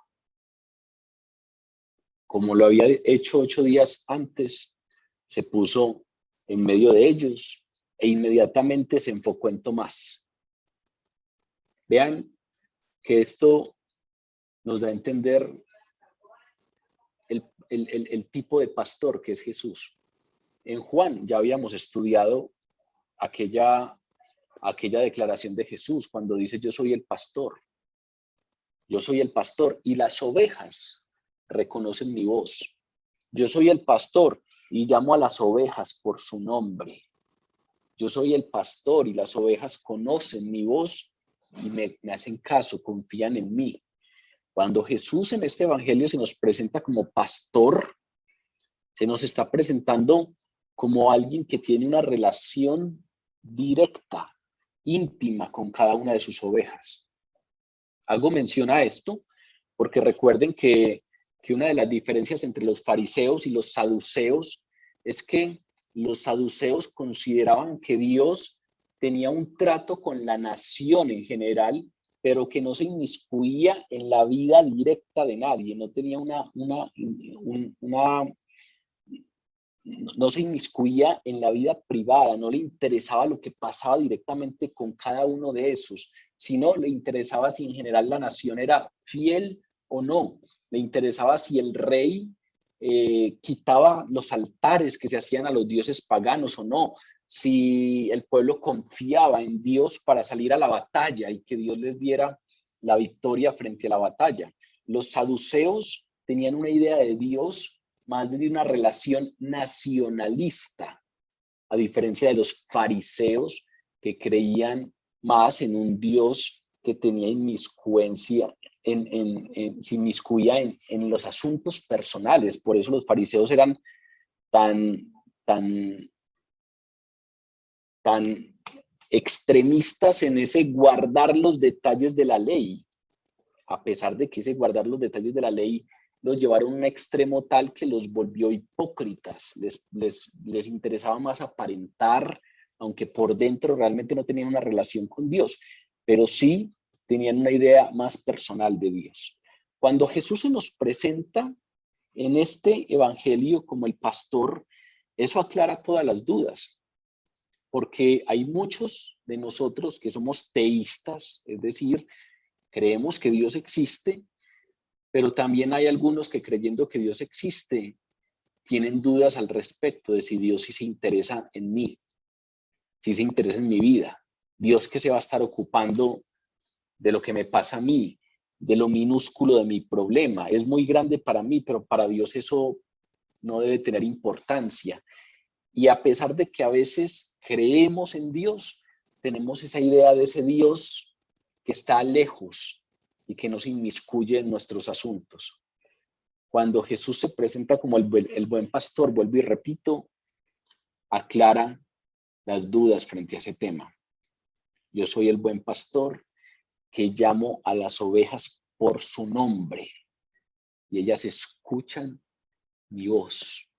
Como lo había hecho 8 días antes, se puso en medio de ellos e inmediatamente se enfocó en Tomás. Vean que esto nos da a entender el tipo de pastor que es Jesús. En Juan ya habíamos estudiado aquella declaración de Jesús cuando dice: yo soy el pastor. Yo soy el pastor y las ovejas reconocen mi voz. Yo soy el pastor y llamo a las ovejas por su nombre. Yo soy el pastor y las ovejas conocen mi voz y me hacen caso, confían en mí. Cuando Jesús en este evangelio se nos presenta como pastor, se nos está presentando como alguien que tiene una relación directa, íntima con cada una de sus ovejas. Hago mención a esto porque recuerden que una de las diferencias entre los fariseos y los saduceos es que los saduceos consideraban que Dios tenía un trato con la nación en general, pero que no se inmiscuía en la vida directa de nadie, no tenía no se inmiscuía en la vida privada, no le interesaba lo que pasaba directamente con cada uno de esos, sino le interesaba si en general la nación era fiel o no, le interesaba si el rey quitaba los altares que se hacían a los dioses paganos o no, si el pueblo confiaba en Dios para salir a la batalla y que Dios les diera la victoria frente a la batalla. Los saduceos tenían una idea de Dios más de una relación nacionalista, a diferencia de los fariseos que creían más en un Dios que tenía inmiscuencia, se inmiscuía en los asuntos personales. Por eso los fariseos eran tan extremistas en ese guardar los detalles de la ley, a pesar de que ese guardar los detalles de la ley los llevaron a un extremo tal que los volvió hipócritas. Les interesaba más aparentar, aunque por dentro realmente no tenían una relación con Dios, pero sí tenían una idea más personal de Dios. Cuando Jesús se nos presenta en este evangelio como el pastor, eso aclara todas las dudas, porque hay muchos de nosotros que somos teístas, es decir, creemos que Dios existe, pero también hay algunos que creyendo que Dios existe, tienen dudas al respecto de si Dios sí se interesa en mí, si se interesa en mi vida. Dios que se va a estar ocupando de lo que me pasa a mí, de lo minúsculo de mi problema. Es muy grande para mí, pero para Dios eso no debe tener importancia. Y a pesar de que a veces creemos en Dios, tenemos esa idea de ese Dios que está lejos y que no se inmiscuye en nuestros asuntos. Cuando Jesús se presenta como el buen pastor, vuelvo y repito, aclara las dudas frente a ese tema. Yo soy el buen pastor que llamo a las ovejas por su nombre y ellas escuchan mi voz.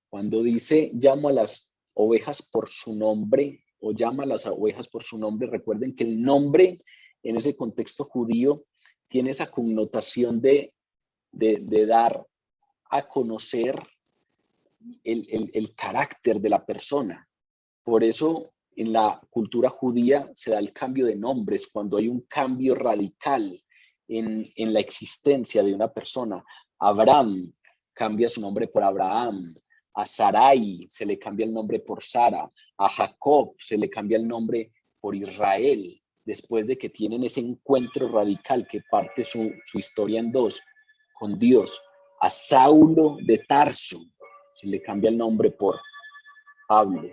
Cuando dice llamo a las ovejas por su nombre o llama a las ovejas por su nombre, recuerden que el nombre en ese contexto judío tiene esa connotación de dar a conocer el carácter de la persona. Por eso en la cultura judía se da el cambio de nombres cuando hay un cambio radical en la existencia de una persona. Abraham cambia su nombre por Abraham. A Sarai se le cambia el nombre por Sara. A Jacob se le cambia el nombre por Israel, después de que tienen ese encuentro radical que parte su historia en dos con Dios. A Saulo de Tarso se le cambia el nombre por Pablo.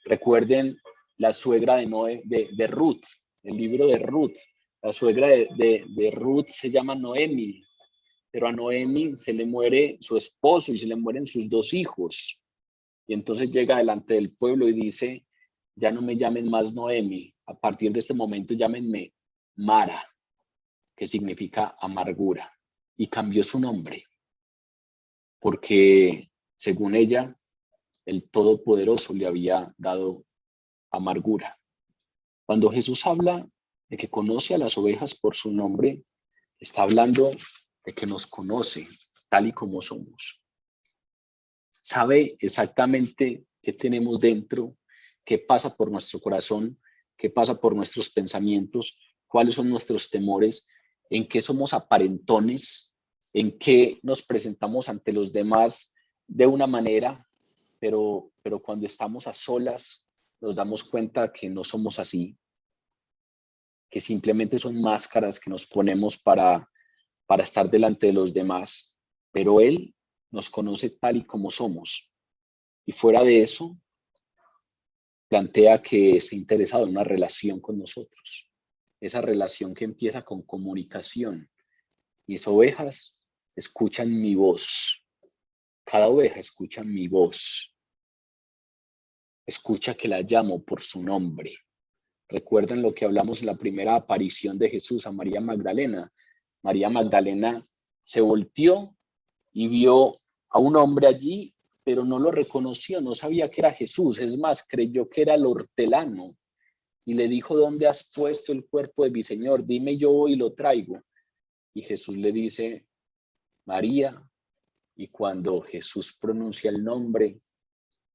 Recuerden la suegra de Ruth, el libro de Ruth. La suegra de Ruth se llama Noemi, pero a Noemi se le muere su esposo y se le mueren sus 2 hijos. Y entonces llega delante del pueblo y dice, ya no me llamen más Noemi, a partir de este momento llámenme Mara, que significa amargura. Y cambió su nombre, porque según ella, el Todopoderoso le había dado amargura. Cuando Jesús habla de que conoce a las ovejas por su nombre, está hablando de que nos conoce tal y como somos. Sabe exactamente qué tenemos dentro, qué pasa por nuestro corazón, qué pasa por nuestros pensamientos, cuáles son nuestros temores, en qué somos aparentones, en qué nos presentamos ante los demás de una manera, pero cuando estamos a solas nos damos cuenta que no somos así, que simplemente son máscaras que nos ponemos para estar delante de los demás, pero Él nos conoce tal y como somos. Y fuera de eso, plantea que está interesado en una relación con nosotros. Esa relación que empieza con comunicación. Mis ovejas escuchan mi voz. Cada oveja escucha mi voz. Escucha que la llamo por su nombre. Recuerden lo que hablamos en la primera aparición de Jesús a María Magdalena. María Magdalena se volteó y vio a un hombre allí, pero no lo reconoció, no sabía que era Jesús. Es más, creyó que era el hortelano y le dijo: ¿dónde has puesto el cuerpo de mi Señor? Dime, yo voy y lo traigo. Y Jesús le dice: María. Y cuando Jesús pronuncia el nombre,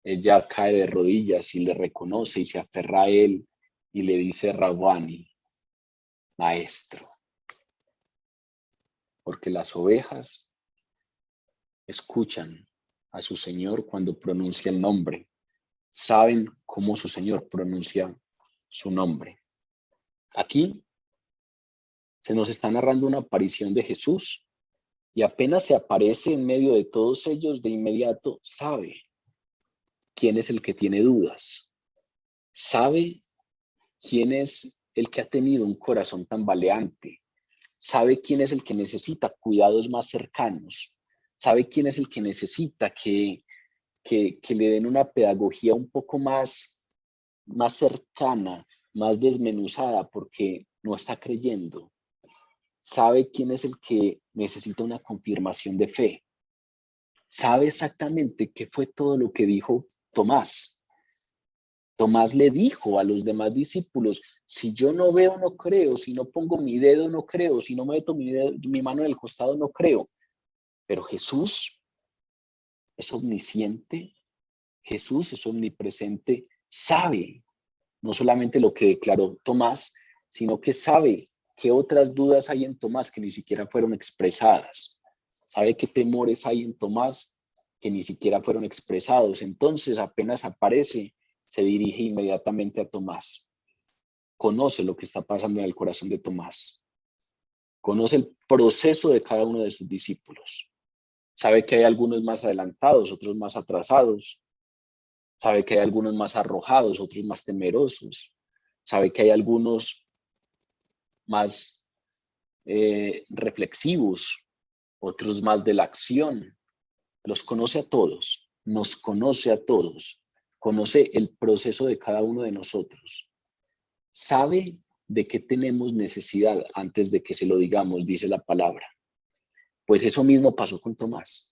ella cae de rodillas y le reconoce y se aferra a él y le dice: Rabani, maestro. Porque las ovejas escuchan a su Señor cuando pronuncia el nombre. Saben cómo su Señor pronuncia su nombre. Aquí se nos está narrando una aparición de Jesús y apenas se aparece en medio de todos ellos, de inmediato sabe quién es el que tiene dudas. Sabe quién es el que ha tenido un corazón tambaleante. Sabe quién es el que necesita cuidados más cercanos. Sabe quién es el que necesita que le den una pedagogía un poco más cercana, más desmenuzada, porque no está creyendo. Sabe quién es el que necesita una confirmación de fe. Sabe exactamente qué fue todo lo que dijo Tomás. Tomás le dijo a los demás discípulos: si yo no veo, no creo; si no pongo mi dedo, no creo; si no meto mi mano en el costado, no creo. Pero Jesús es omnisciente, Jesús es omnipresente, sabe no solamente lo que declaró Tomás, sino que sabe qué otras dudas hay en Tomás que ni siquiera fueron expresadas. Sabe qué temores hay en Tomás que ni siquiera fueron expresados. Entonces, apenas aparece, se dirige inmediatamente a Tomás. Conoce lo que está pasando en el corazón de Tomás. Conoce el proceso de cada uno de sus discípulos. Sabe que hay algunos más adelantados, otros más atrasados. Sabe que hay algunos más arrojados, otros más temerosos. Sabe que hay algunos más reflexivos, otros más de la acción. Los conoce a todos, nos conoce a todos, conoce el proceso de cada uno de nosotros. Sabe de qué tenemos necesidad antes de que se lo digamos, dice la palabra. Pues eso mismo pasó con Tomás.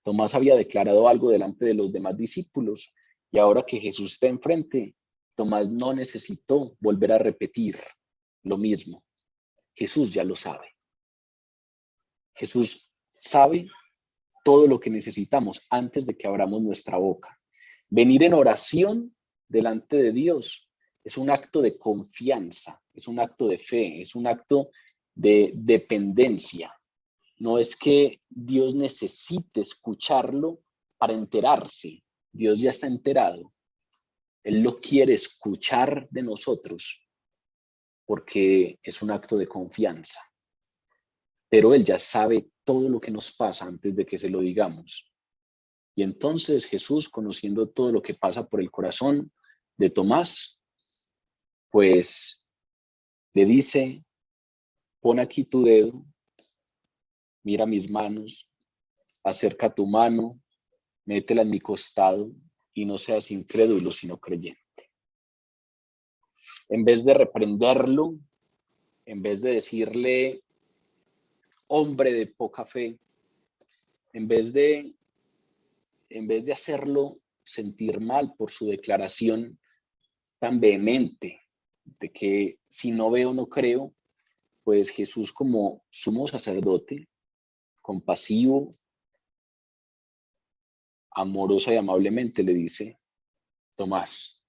Tomás había declarado algo delante de los demás discípulos y ahora que Jesús está enfrente, Tomás no necesitó volver a repetir lo mismo. Jesús ya lo sabe. Jesús sabe todo lo que necesitamos antes de que abramos nuestra boca. Venir en oración delante de Dios es un acto de confianza, es un acto de fe, es un acto de dependencia. No es que Dios necesite escucharlo para enterarse. Dios ya está enterado. Él lo quiere escuchar de nosotros porque es un acto de confianza. Pero Él ya sabe todo lo que nos pasa antes de que se lo digamos. Y entonces Jesús, conociendo todo lo que pasa por el corazón de Tomás, pues le dice: pon aquí tu dedo, mira mis manos, acerca tu mano, métela en mi costado y no seas incrédulo, sino creyente. En vez de reprenderlo, en vez de decirle hombre de poca fe, en vez de hacerlo sentir mal por su declaración tan vehemente de que si no veo, no creo, pues Jesús como sumo sacerdote, compasivo, amorosa y amablemente le dice: Tomás,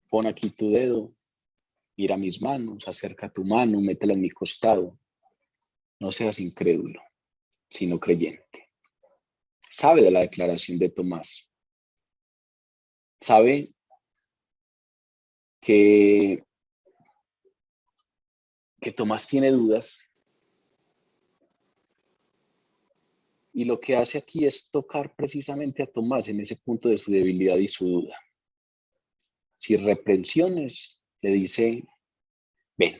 pon aquí tu dedo, mira mis manos, acerca tu mano, métela en mi costado. No seas incrédulo, sino creyente. Sabe de la declaración de Tomás. Sabe que Tomás tiene dudas, y lo que hace aquí es tocar precisamente a Tomás en ese punto de su debilidad y su duda. Sin reprensiones, le dice: ven,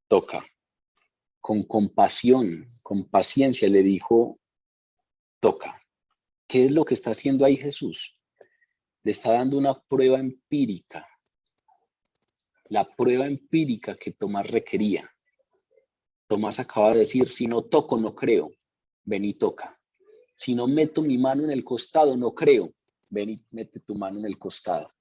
toca. Con compasión, con paciencia, le dijo: toca. ¿Qué es lo que está haciendo ahí Jesús? Le está dando una prueba empírica, la prueba empírica que Tomás requería. Tomás acaba de decir: si no toco, no creo. Ven y toca. Si no meto mi mano en el costado, no creo. Ven y mete tu mano en el costado.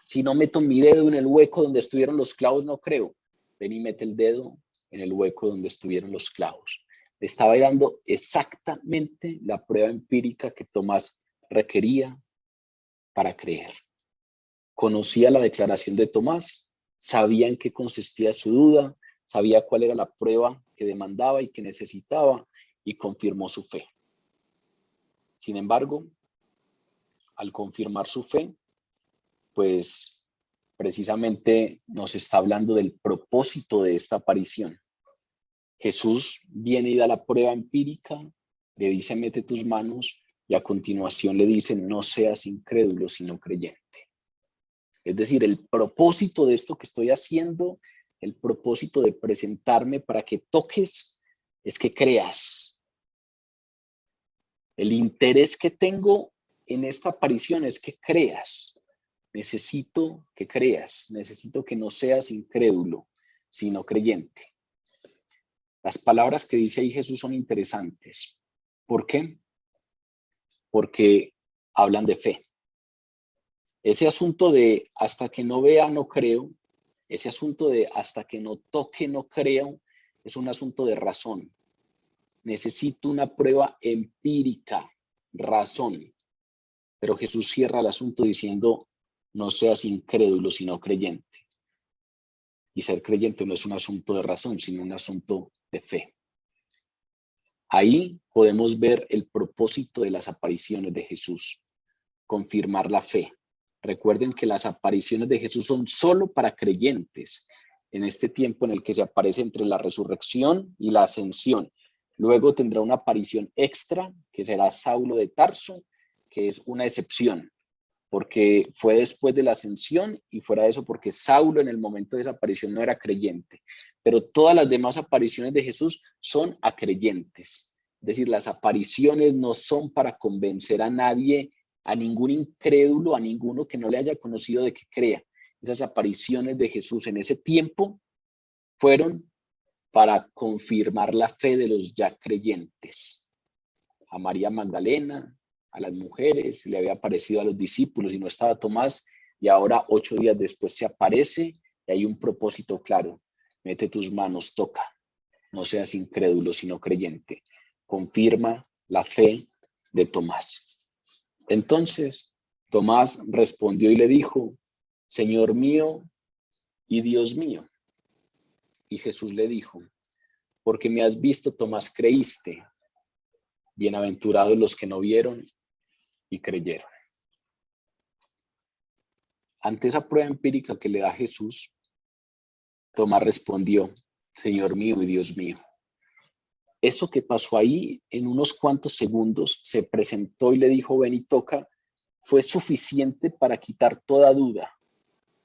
Si no meto mi dedo en el hueco donde estuvieron los clavos, no creo. Ven y mete el dedo en el hueco donde estuvieron los clavos. Le estaba dando exactamente la prueba empírica que Tomás requería para creer. Conocía la declaración de Tomás, sabía en qué consistía su duda, sabía cuál era la prueba que demandaba y que necesitaba, y confirmó su fe. Sin embargo, al confirmar su fe, pues precisamente nos está hablando del propósito de esta aparición. Jesús viene y da la prueba empírica, le dice: mete tus manos, y a continuación le dice: no seas incrédulo, sino creyente. Es decir, el propósito de esto que estoy haciendo, el propósito de presentarme para que toques, es que creas. El interés que tengo en esta aparición es que creas. Necesito que creas, necesito que no seas incrédulo, sino creyente. Las palabras que dice ahí Jesús son interesantes. ¿Por qué? Porque hablan de fe. Ese asunto de hasta que no vea, no creo, ese asunto de hasta que no toque, no creo, es un asunto de razón. Necesito una prueba empírica, razón. Pero Jesús cierra el asunto diciendo: no seas incrédulo, sino creyente. Y ser creyente no es un asunto de razón, sino un asunto de fe. Ahí podemos ver el propósito de las apariciones de Jesús: confirmar la fe. Recuerden que las apariciones de Jesús son solo para creyentes, en este tiempo en el que se aparece entre la resurrección y la ascensión. Luego tendrá una aparición extra, que será Saulo de Tarso, que es una excepción, porque fue después de la ascensión, y fuera de eso porque Saulo en el momento de esa aparición no era creyente. Pero todas las demás apariciones de Jesús son a creyentes. Es decir, las apariciones no son para convencer a nadie, a ningún incrédulo, a ninguno que no le haya conocido, de que crea. Esas apariciones de Jesús en ese tiempo fueron para confirmar la fe de los ya creyentes. A María Magdalena, a las mujeres, le había aparecido a los discípulos y no estaba Tomás, y ahora 8 días después se aparece, y hay un propósito claro: mete tus manos, toca, no seas incrédulo, sino creyente. Confirma la fe de Tomás. Entonces Tomás respondió y le dijo: Señor mío y Dios mío. Y Jesús le dijo: porque me has visto, Tomás, creíste. Bienaventurados los que no vieron y creyeron. Ante esa prueba empírica que le da Jesús, Tomás respondió: Señor mío y Dios mío. Eso que pasó ahí en unos cuantos segundos, se presentó y le dijo: ven y toca, fue suficiente para quitar toda duda.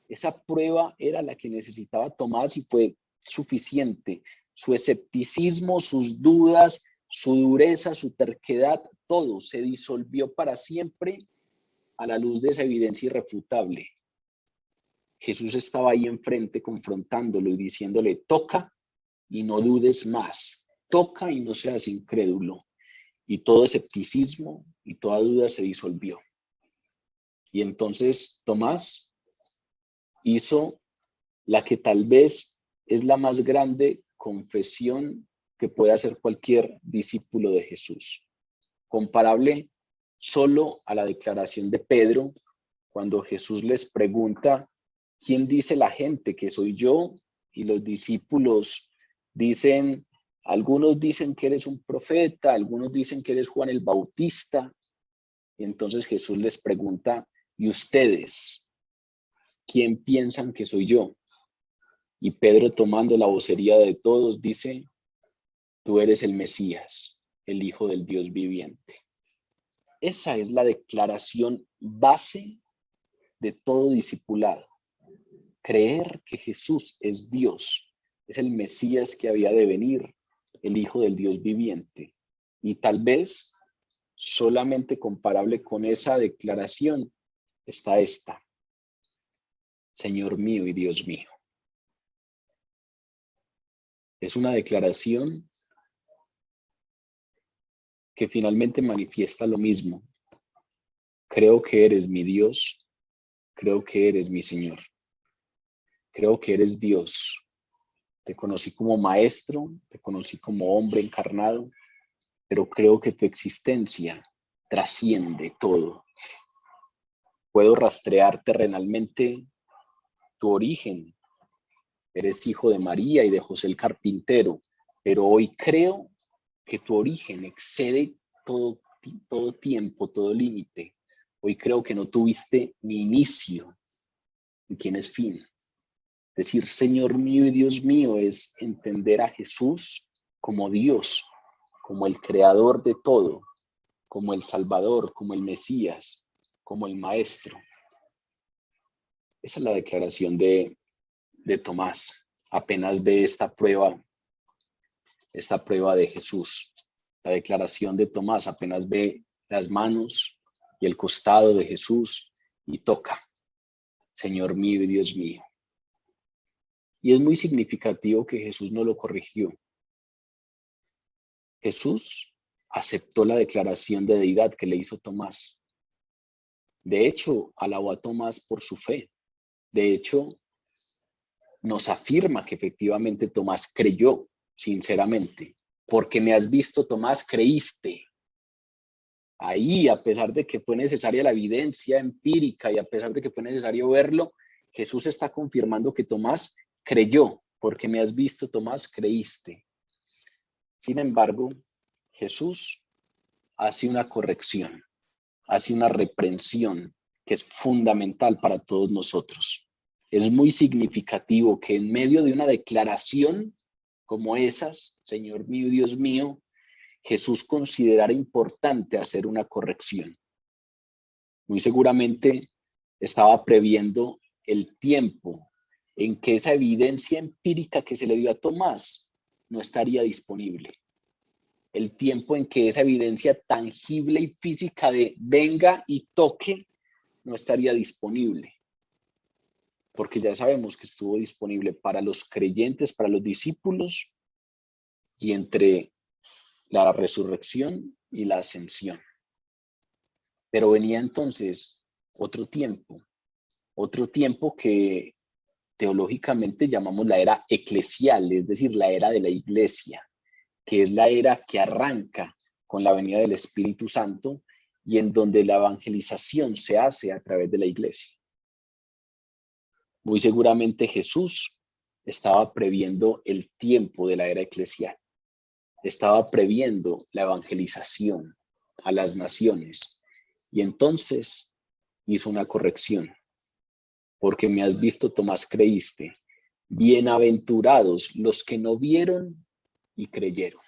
Esa prueba era la que necesitaba Tomás y fue suficiente. Su escepticismo, sus dudas, su dureza, su terquedad, todo se disolvió para siempre a la luz de esa evidencia irrefutable. Jesús estaba ahí enfrente confrontándolo y diciéndole: toca y no dudes más, toca y no seas incrédulo. Y todo escepticismo y toda duda se disolvió. Y entonces Tomás hizo la que tal vez es la más grande confesión que puede hacer cualquier discípulo de Jesús, comparable solo a la declaración de Pedro cuando Jesús les pregunta: ¿quién dice la gente que soy yo? Y los discípulos dicen, algunos dicen que eres un profeta, algunos dicen que eres Juan el Bautista. Y entonces Jesús les pregunta: ¿y ustedes quién piensan que soy yo? Y Pedro, tomando la vocería de todos, dice: tú eres el Mesías, el Hijo del Dios viviente. Esa es la declaración base de todo discipulado. Creer que Jesús es Dios, es el Mesías que había de venir, el Hijo del Dios viviente. Y tal vez solamente comparable con esa declaración está esta: Señor mío y Dios mío. Es una declaración que finalmente manifiesta lo mismo. Creo que eres mi Dios, creo que eres mi Señor, creo que eres Dios. Te conocí como maestro, te conocí como hombre encarnado, pero creo que tu existencia trasciende todo. Puedo rastrear terrenalmente tu origen. Eres hijo de María y de José el carpintero, pero hoy creo que tu origen excede todo tiempo, todo límite. Hoy creo que no tuviste ni inicio y tienes fin. Decir Señor mío y Dios mío es entender a Jesús como Dios, como el creador de todo, como el Salvador, como el Mesías, como el Maestro. Esa es la declaración de Tomás. Apenas ve esta prueba de Jesús. La declaración de Tomás apenas ve las manos y el costado de Jesús y toca: Señor mío y Dios mío. Y es muy significativo que Jesús no lo corrigió. Jesús aceptó la declaración de deidad que le hizo Tomás. De hecho, alabó a Tomás por su fe. De hecho, nos afirma que efectivamente Tomás creyó sinceramente. Porque me has visto, Tomás, creíste. Ahí, a pesar de que fue necesaria la evidencia empírica y a pesar de que fue necesario verlo, Jesús está confirmando que Tomás creyó. Porque me has visto, Tomás, creíste. Sin embargo, Jesús hace una corrección, hace una reprensión que es fundamental para todos nosotros. Es muy significativo que en medio de una declaración como esas, Señor mío, Dios mío, Jesús considerara importante hacer una corrección. Muy seguramente estaba previendo el tiempo en que esa evidencia empírica que se le dio a Tomás no estaría disponible. El tiempo en que esa evidencia tangible y física de venga y toque no estaría disponible. Porque ya sabemos que estuvo disponible para los creyentes, para los discípulos, y entre la resurrección y la ascensión. Pero venía entonces otro tiempo que teológicamente llamamos la era eclesial, es decir, la era de la iglesia, que es la era que arranca con la venida del Espíritu Santo y en donde la evangelización se hace a través de la iglesia. Muy seguramente Jesús estaba previendo el tiempo de la era eclesial, estaba previendo la evangelización a las naciones y entonces hizo una corrección. Porque me has visto, Tomás, creíste. Bienaventurados los que no vieron y creyeron.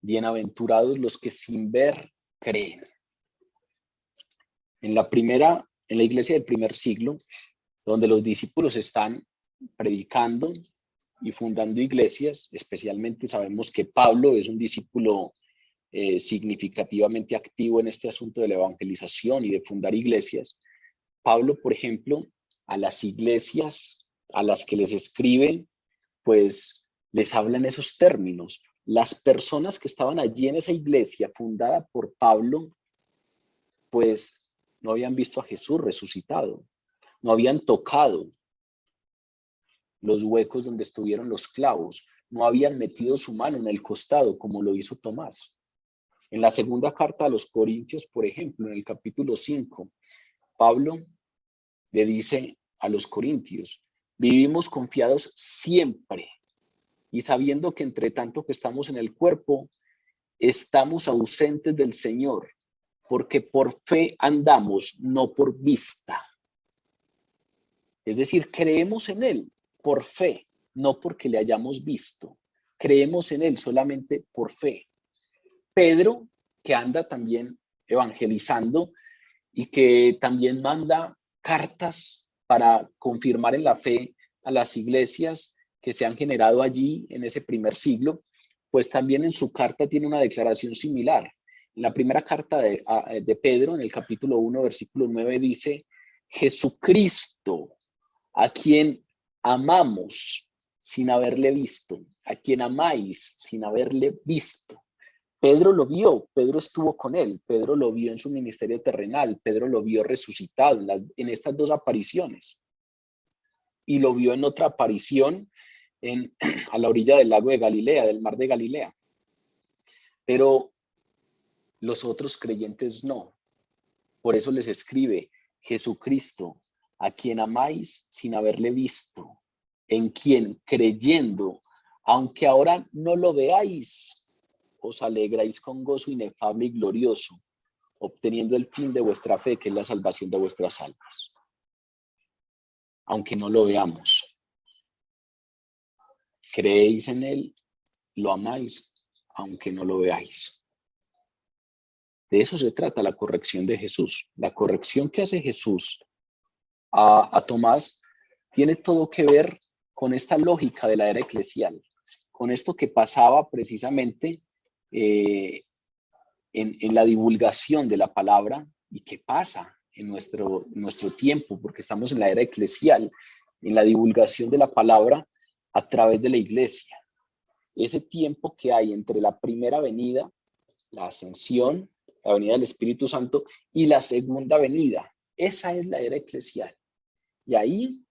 Bienaventurados los que sin ver creen. En la iglesia del primer siglo, donde los discípulos están predicando y fundando iglesias, especialmente sabemos que Pablo es un discípulo significativamente activo en este asunto de la evangelización y de fundar iglesias. Pablo, por ejemplo, a las iglesias a las que les escribe, pues les habla en esos términos. Las personas que estaban allí en esa iglesia fundada por Pablo, pues no habían visto a Jesús resucitado. no habían tocado los huecos donde estuvieron los clavos, no habían metido su mano en el costado como lo hizo Tomás. En la segunda carta a los Corintios, por ejemplo, en el capítulo 5, Pablo le dice a los corintios: vivimos confiados siempre y sabiendo que entre tanto que estamos en el cuerpo, estamos ausentes del Señor, porque por fe andamos, no por vista. Es decir, creemos en Él por fe, no porque le hayamos visto. Creemos en Él solamente por fe. Pedro, que anda también evangelizando y que también manda cartas para confirmar en la fe a las iglesias que se han generado allí en ese primer siglo, pues también en su carta tiene una declaración similar. En la primera carta de Pedro, en el capítulo 1, versículo 9, dice: Jesucristo, a quien amamos sin haberle visto, a quien amáis sin haberle visto. Pedro lo vio, Pedro estuvo con él, Pedro lo vio en su ministerio terrenal, Pedro lo vio resucitado en estas dos apariciones. Y lo vio en otra aparición a la orilla del lago de Galilea, del mar de Galilea. Pero los otros creyentes no. Por eso les escribe: Jesucristo, a quien amáis sin haberle visto, en quien creyendo, aunque ahora no lo veáis, os alegráis con gozo inefable y glorioso, obteniendo el fin de vuestra fe, que es la salvación de vuestras almas. Aunque no lo veamos, creéis en Él, lo amáis, aunque no lo veáis. De eso se trata la corrección de Jesús. La corrección que hace Jesús a Tomás tiene todo que ver con esta lógica de la era eclesial, con esto que pasaba precisamente en la divulgación de la palabra y que pasa en nuestro tiempo, porque estamos en la era eclesial, en la divulgación de la palabra a través de la iglesia. Ese tiempo que hay entre la primera venida, la ascensión, la venida del Espíritu Santo, y la segunda venida, esa es la era eclesial. Y ahí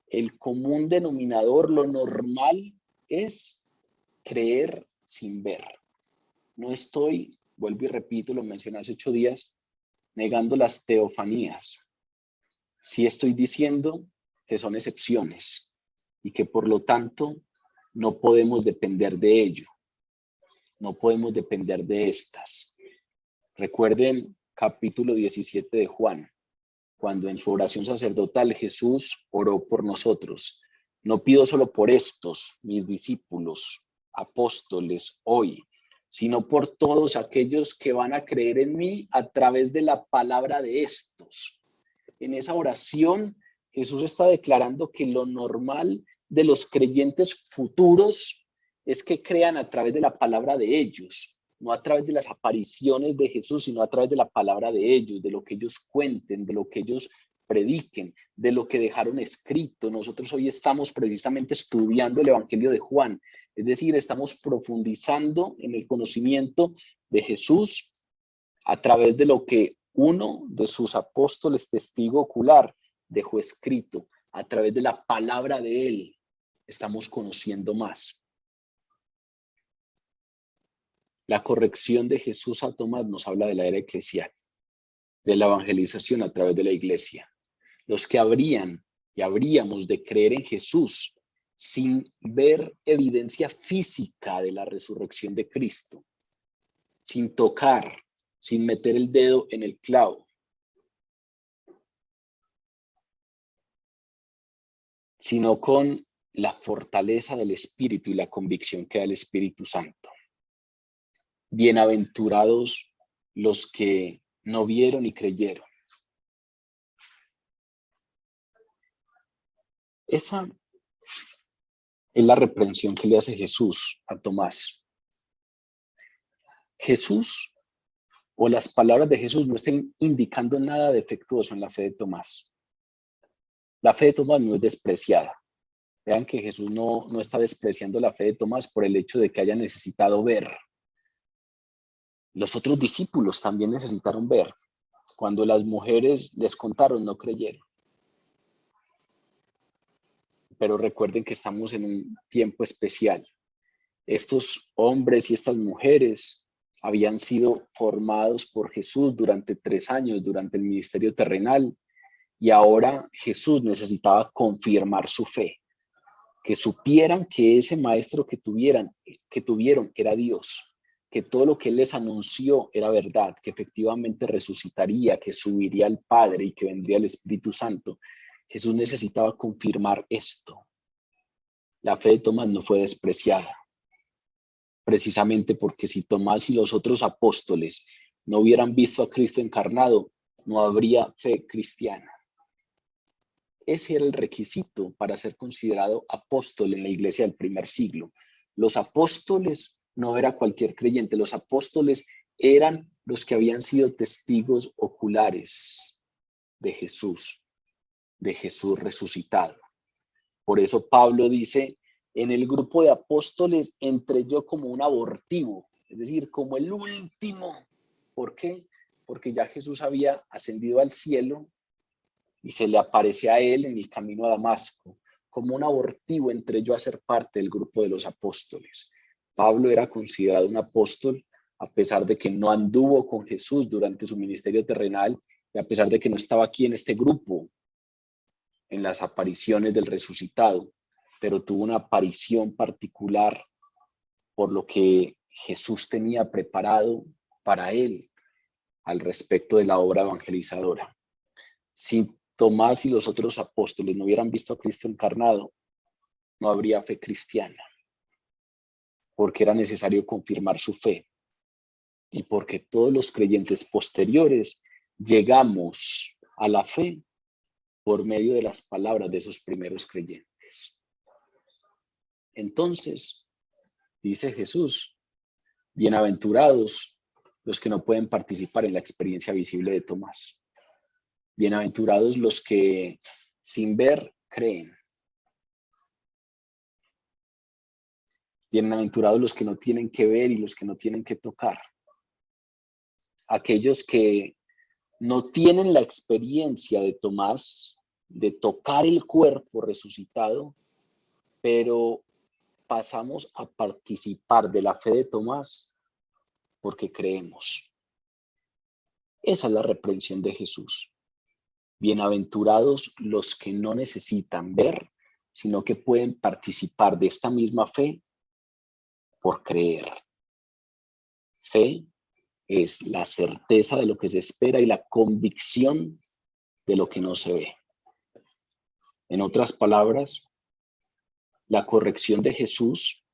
el común denominador, lo normal, es creer sin ver. No estoy, vuelvo y repito, lo mencioné hace 8 días, negando las teofanías. Sí estoy diciendo que son excepciones y que por lo tanto no podemos depender de ello. No podemos depender de estas. Recuerden capítulo 17 de Juan, cuando en su oración sacerdotal Jesús oró por nosotros. No pido solo por estos, mis discípulos, apóstoles, hoy, sino por todos aquellos que van a creer en mí a través de la palabra de estos. En esa oración, Jesús está declarando que lo normal de los creyentes futuros es que crean a través de la palabra de ellos, no a través de las apariciones de Jesús, sino a través de la palabra de ellos, de lo que ellos cuenten, de lo que ellos prediquen, de lo que dejaron escrito. Nosotros hoy estamos precisamente estudiando el Evangelio de Juan, es decir, estamos profundizando en el conocimiento de Jesús a través de lo que uno de sus apóstoles, testigo ocular, dejó escrito. A través de la palabra de él estamos conociendo más. La corrección de Jesús a Tomás nos habla de la era eclesial, de la evangelización a través de la iglesia. Los que habrían y habríamos de creer en Jesús sin ver evidencia física de la resurrección de Cristo, sin tocar, sin meter el dedo en el clavo, sino con la fortaleza del Espíritu y la convicción que da el Espíritu Santo. Bienaventurados los que no vieron y creyeron. Esa es la reprensión que le hace Jesús a Tomás. Jesús, o las palabras de Jesús, no están indicando nada defectuoso en la fe de Tomás. La fe de Tomás no es despreciada. Vean que Jesús no está despreciando la fe de Tomás por el hecho de que haya necesitado ver. Los otros discípulos también necesitaron ver. Cuando las mujeres les contaron, no creyeron. pero recuerden que estamos en un tiempo especial. Estos hombres y estas mujeres habían sido formados por Jesús durante 3 años, durante el ministerio terrenal, y ahora Jesús necesitaba confirmar su fe, que supieran que ese maestro que tuvieron era Dios, que todo lo que él les anunció era verdad, que efectivamente resucitaría, que subiría al Padre y que vendría el Espíritu Santo. Jesús necesitaba confirmar esto. La fe de Tomás no fue despreciada, precisamente porque si Tomás y los otros apóstoles no hubieran visto a Cristo encarnado, no habría fe cristiana. Ese era el requisito para ser considerado apóstol en la iglesia del primer siglo. Los apóstoles no era cualquier creyente, los apóstoles eran los que habían sido testigos oculares de Jesús resucitado. Por eso Pablo dice, en el grupo de apóstoles entré yo como un abortivo, es decir, como el último. ¿Por qué? Porque ya Jesús había ascendido al cielo y se le aparece a él en el camino a Damasco. Como un abortivo entré yo a ser parte del grupo de los apóstoles. Pablo era considerado un apóstol a pesar de que no anduvo con Jesús durante su ministerio terrenal y a pesar de que no estaba aquí en este grupo, en las apariciones del resucitado, pero tuvo una aparición particular por lo que Jesús tenía preparado para él al respecto de la obra evangelizadora. Si Tomás y los otros apóstoles no hubieran visto a Cristo encarnado, no habría fe cristiana, porque era necesario confirmar su fe y porque todos los creyentes posteriores llegamos a la fe por medio de las palabras de esos primeros creyentes. Entonces, dice Jesús, bienaventurados los que no pueden participar en la experiencia visible de Tomás. Bienaventurados los que sin ver creen. Bienaventurados los que no tienen que ver y los que no tienen que tocar. Aquellos que no tienen la experiencia de Tomás, de tocar el cuerpo resucitado, pero pasamos a participar de la fe de Tomás porque creemos. Esa es la reprensión de Jesús. Bienaventurados los que no necesitan ver, sino que pueden participar de esta misma fe por creer. Fe es la certeza de lo que se espera y la convicción de lo que no se ve. En otras palabras, la corrección de Jesús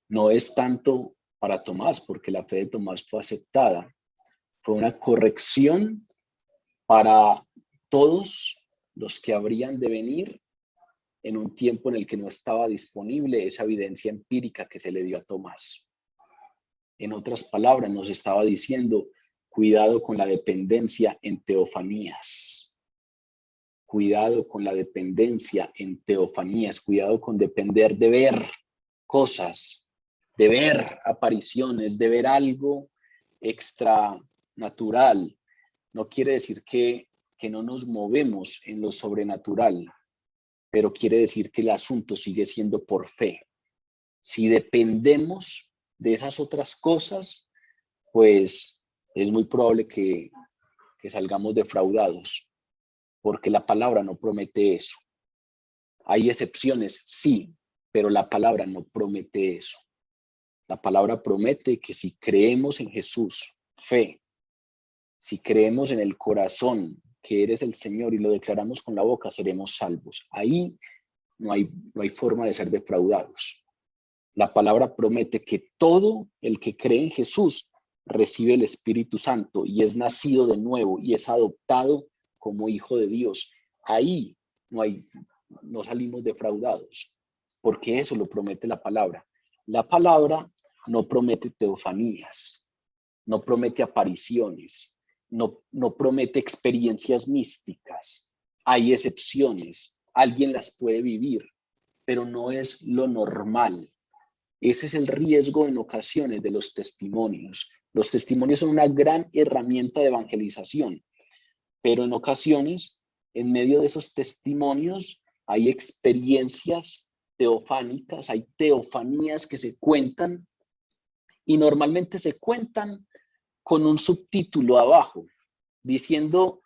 no es tanto para Tomás, porque la fe de Tomás fue aceptada. Fue una corrección para todos los que habrían de venir en un tiempo en el que no estaba disponible esa evidencia empírica que se le dio a Tomás. En otras palabras, nos estaba diciendo, cuidado con la dependencia en teofanías. Cuidado con la dependencia en teofanías. Cuidado con depender de ver cosas, de ver apariciones, de ver algo extranatural. No quiere decir que no nos movemos en lo sobrenatural, pero quiere decir que el asunto sigue siendo por fe. Si dependemos de esas otras cosas, pues es muy probable que salgamos defraudados, porque la palabra no promete eso. Hay excepciones, sí, pero la palabra no promete eso. La palabra promete que si creemos en Jesús, fe, si creemos en el corazón que eres el Señor y lo declaramos con la boca, seremos salvos. Ahí no hay forma de ser defraudados. La palabra promete que todo el que cree en Jesús recibe el Espíritu Santo y es nacido de nuevo y es adoptado como hijo de Dios. Ahí no salimos defraudados, porque eso lo promete la palabra. La palabra no promete teofanías, no promete apariciones, no promete experiencias místicas. Hay excepciones, alguien las puede vivir, pero no es lo normal. Ese es el riesgo en ocasiones de los testimonios. Los testimonios son una gran herramienta de evangelización, pero en ocasiones, en medio de esos testimonios, hay experiencias teofánicas, hay teofanías que se cuentan y normalmente se cuentan con un subtítulo abajo diciendo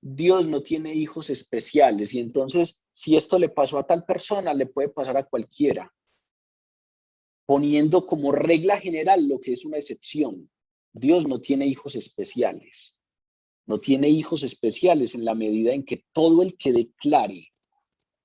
Dios no tiene hijos especiales y entonces si esto le pasó a tal persona, le puede pasar a cualquiera, poniendo como regla general lo que es una excepción. Dios no tiene hijos especiales. No tiene hijos especiales en la medida en que todo el que declare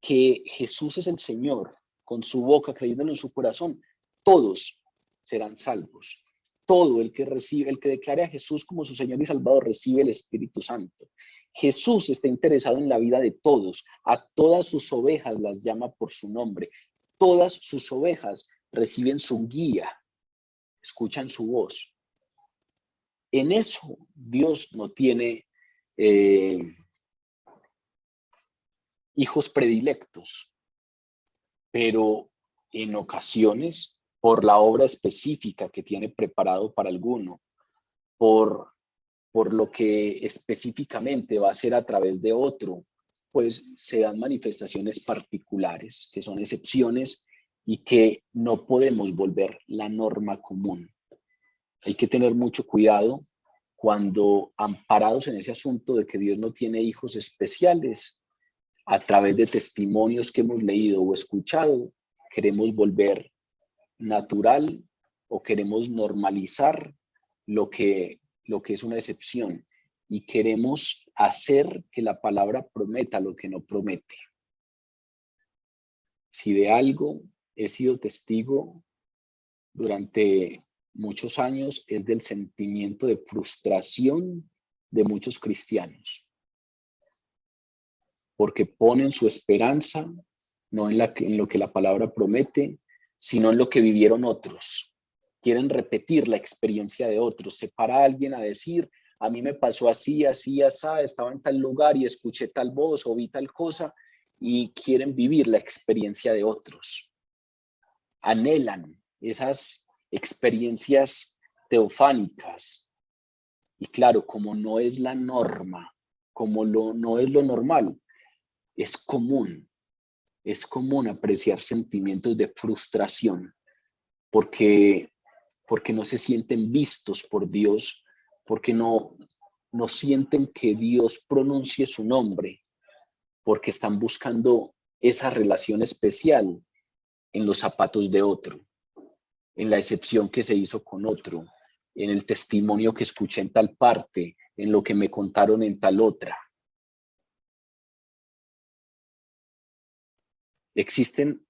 que Jesús es el Señor con su boca, creyéndolo en su corazón, todos serán salvos. Todo el que recibe, el que declare a Jesús como su Señor y Salvador, recibe el Espíritu Santo. Jesús está interesado en la vida de todos. A todas sus ovejas las llama por su nombre. Todas sus ovejas reciben su guía, escuchan su voz. En eso Dios no tiene hijos predilectos, pero en ocasiones, por la obra específica que tiene preparado para alguno, por lo que específicamente va a ser a través de otro, pues se dan manifestaciones particulares, que son excepciones y que no podemos volver la norma común. Hay que tener mucho cuidado cuando, amparados en ese asunto de que Dios no tiene hijos especiales, a través de testimonios que hemos leído o escuchado, queremos volver natural o queremos normalizar lo que es una excepción y queremos hacer que la palabra prometa lo que no promete. Si de algo he sido testigo durante muchos años es del sentimiento de frustración de muchos cristianos, porque ponen su esperanza no en lo que la palabra promete, sino en lo que vivieron otros. Quieren repetir la experiencia de otros. Se para alguien a decir, a mí me pasó así, así, así, estaba en tal lugar y escuché tal voz o vi tal cosa, y quieren vivir la experiencia de otros. Anhelan esas experiencias teofánicas. Y claro, como no es la norma, como no es lo normal, es común apreciar sentimientos de frustración porque no se sienten vistos por Dios, porque no sienten que Dios pronuncie su nombre, porque están buscando esa relación especial en los zapatos de otro, en la excepción que se hizo con otro, en el testimonio que escuché en tal parte, en lo que me contaron en tal otra. Existen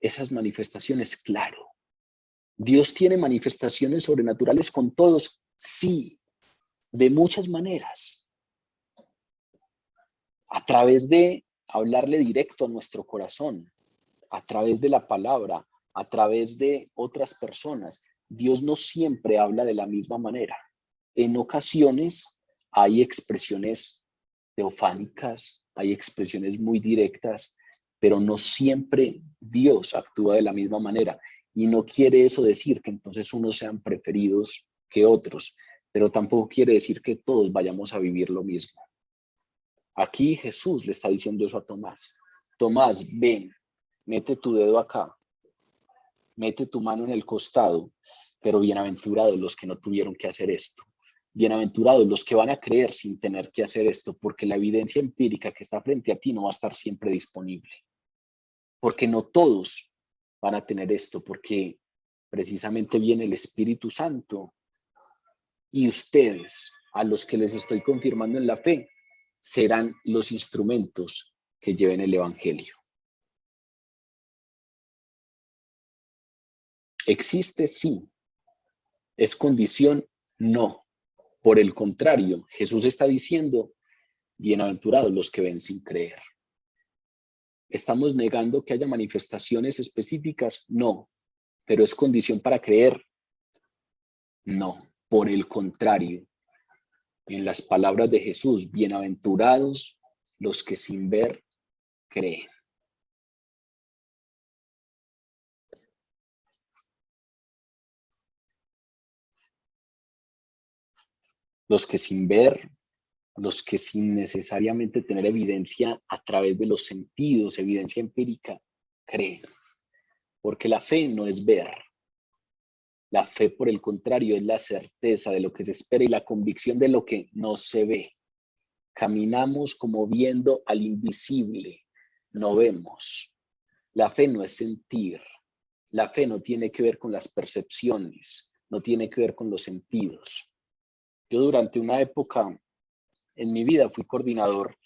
esas manifestaciones, claro. Dios tiene manifestaciones sobrenaturales con todos, sí, de muchas maneras. A través de hablarle directo a nuestro corazón, a través de la palabra, a través de otras personas. Dios no siempre habla de la misma manera. En ocasiones hay expresiones teofánicas, hay expresiones muy directas, pero no siempre Dios actúa de la misma manera. Y no quiere eso decir que entonces unos sean preferidos que otros, pero tampoco quiere decir que todos vayamos a vivir lo mismo. Aquí Jesús le está diciendo eso a Tomás. Tomás, ven, mete tu dedo acá, mete tu mano en el costado, pero bienaventurados los que no tuvieron que hacer esto. Bienaventurados los que van a creer sin tener que hacer esto, porque la evidencia empírica que está frente a ti no va a estar siempre disponible. Porque no todos van a tener esto, porque precisamente viene el Espíritu Santo y ustedes, a los que les estoy confirmando en la fe, serán los instrumentos que lleven el Evangelio. ¿Existe? Sí. ¿Es condición? No. Por el contrario, Jesús está diciendo, bienaventurados los que ven sin creer. ¿Estamos negando que haya manifestaciones específicas? No. ¿Pero es condición para creer? No. Por el contrario, en las palabras de Jesús, bienaventurados los que sin ver creen. Los que sin ver los que sin necesariamente tener evidencia a través de los sentidos, evidencia empírica, creen. Porque la fe no es ver. La fe, por el contrario, es la certeza de lo que se espera y la convicción de lo que no se ve. Caminamos como viendo al invisible, no vemos. La fe no es sentir. La fe no tiene que ver con las percepciones, no tiene que ver con los sentidos. Yo durante una época en mi vida fui coordinador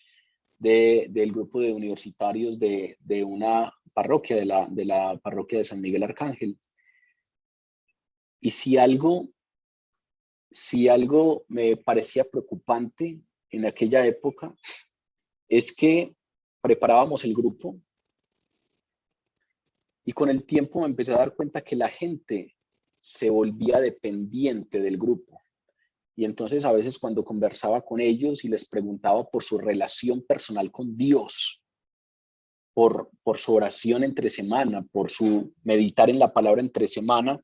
del grupo de universitarios de una parroquia, de la parroquia de San Miguel Arcángel. Y si algo me parecía preocupante en aquella época, es que preparábamos el grupo y con el tiempo me empecé a dar cuenta que la gente se volvía dependiente del grupo. Y entonces a veces cuando conversaba con ellos y les preguntaba por su relación personal con Dios, por su oración entre semana, por su meditar en la palabra entre semana,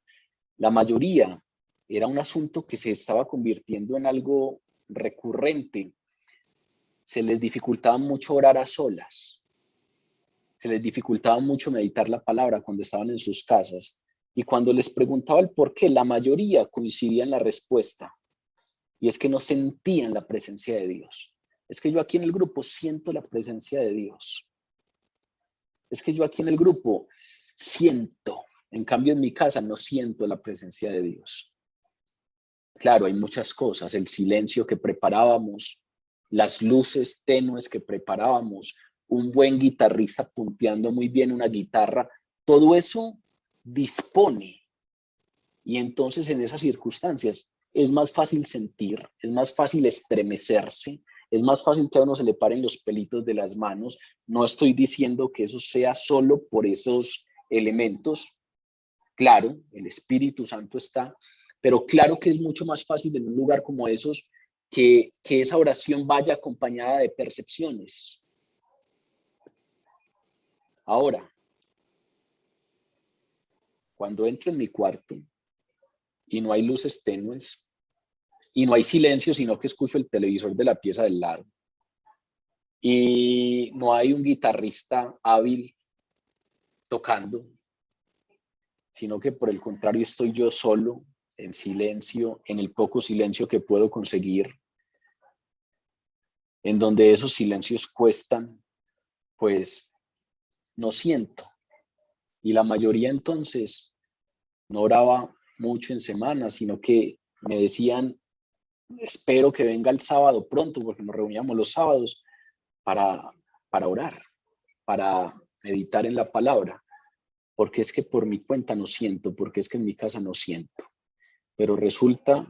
la mayoría era un asunto que se estaba convirtiendo en algo recurrente. Se les dificultaba mucho orar a solas. Se les dificultaba mucho meditar la palabra cuando estaban en sus casas. Y cuando les preguntaba el por qué, la mayoría coincidía en la respuesta. Y es que no sentían la presencia de Dios. Es que yo aquí en el grupo siento la presencia de Dios. Es que yo aquí en el grupo siento. En cambio, en mi casa no siento la presencia de Dios. Claro, hay muchas cosas. El silencio que preparábamos, las luces tenues que preparábamos, un buen guitarrista punteando muy bien una guitarra, todo eso dispone. Y entonces en esas circunstancias es más fácil sentir, es más fácil estremecerse, es más fácil que a uno se le paren los pelitos de las manos. No estoy diciendo que eso sea solo por esos elementos. Claro, el Espíritu Santo está, pero claro que es mucho más fácil en un lugar como esos que esa oración vaya acompañada de percepciones. Ahora, cuando entro en mi cuarto y no hay luces tenues y no hay silencio, sino que escucho el televisor de la pieza del lado y no hay un guitarrista hábil tocando, sino que por el contrario estoy yo solo, en silencio, en el poco silencio que puedo conseguir, en donde esos silencios cuestan, pues no siento. Y la mayoría entonces no oraba mucho en semana, sino que me decían, espero que venga el sábado pronto, porque nos reuníamos los sábados para orar, para meditar en la palabra, porque es que por mi cuenta no siento, porque es que en mi casa no siento. Pero resulta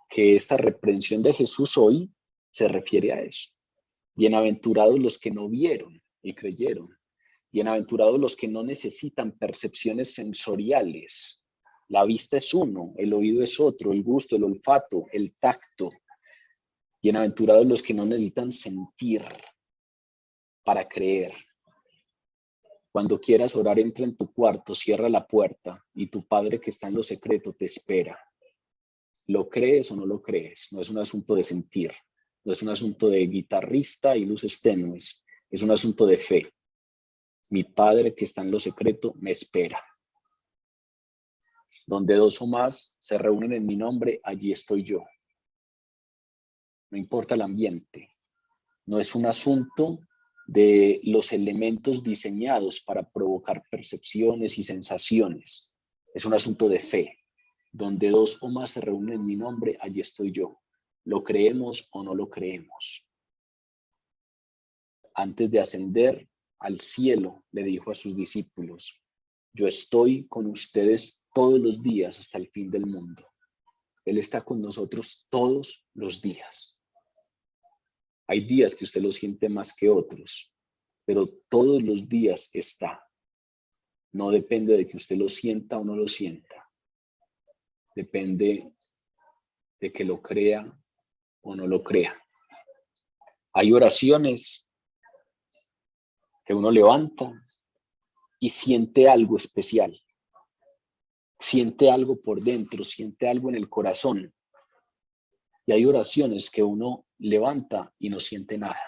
que esta reprensión de Jesús hoy se refiere a eso. Bienaventurados los que no vieron y creyeron. Bienaventurados los que no necesitan percepciones sensoriales. La vista es uno, el oído es otro, el gusto, el olfato, el tacto. Bienaventurados los que no necesitan sentir para creer. Cuando quieras orar, entra en tu cuarto, cierra la puerta y tu Padre que está en lo secreto te espera. ¿Lo crees o no lo crees? No es un asunto de sentir, no es un asunto de guitarrista y luces tenues, es un asunto de fe. Mi Padre que está en lo secreto me espera. Donde dos o más se reúnen en mi nombre, allí estoy yo. No importa el ambiente. No es un asunto de los elementos diseñados para provocar percepciones y sensaciones. Es un asunto de fe. Donde dos o más se reúnen en mi nombre, allí estoy yo. ¿Lo creemos o no lo creemos? Antes de ascender al cielo, le dijo a sus discípulos, yo estoy con ustedes todos los días hasta el fin del mundo. Él está con nosotros todos los días. Hay días que usted lo siente más que otros, pero todos los días está. No depende de que usted lo sienta o no lo sienta. Depende de que lo crea o no lo crea. Hay oraciones que uno levanta y siente algo especial. Siente algo por dentro, siente algo en el corazón. Y hay oraciones que uno levanta y no siente nada.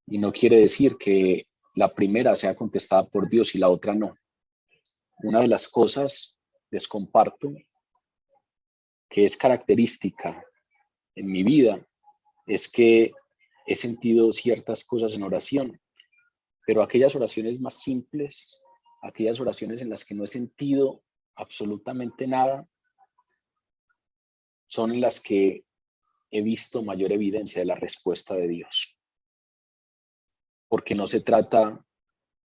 Y no quiere decir que la primera sea contestada por Dios y la otra no. Una de las cosas, les comparto, que es característica en mi vida, es que he sentido ciertas cosas en oración, pero aquellas oraciones más simples, aquellas oraciones en las que no he sentido absolutamente nada, son en las que he visto mayor evidencia de la respuesta de Dios. Porque no se trata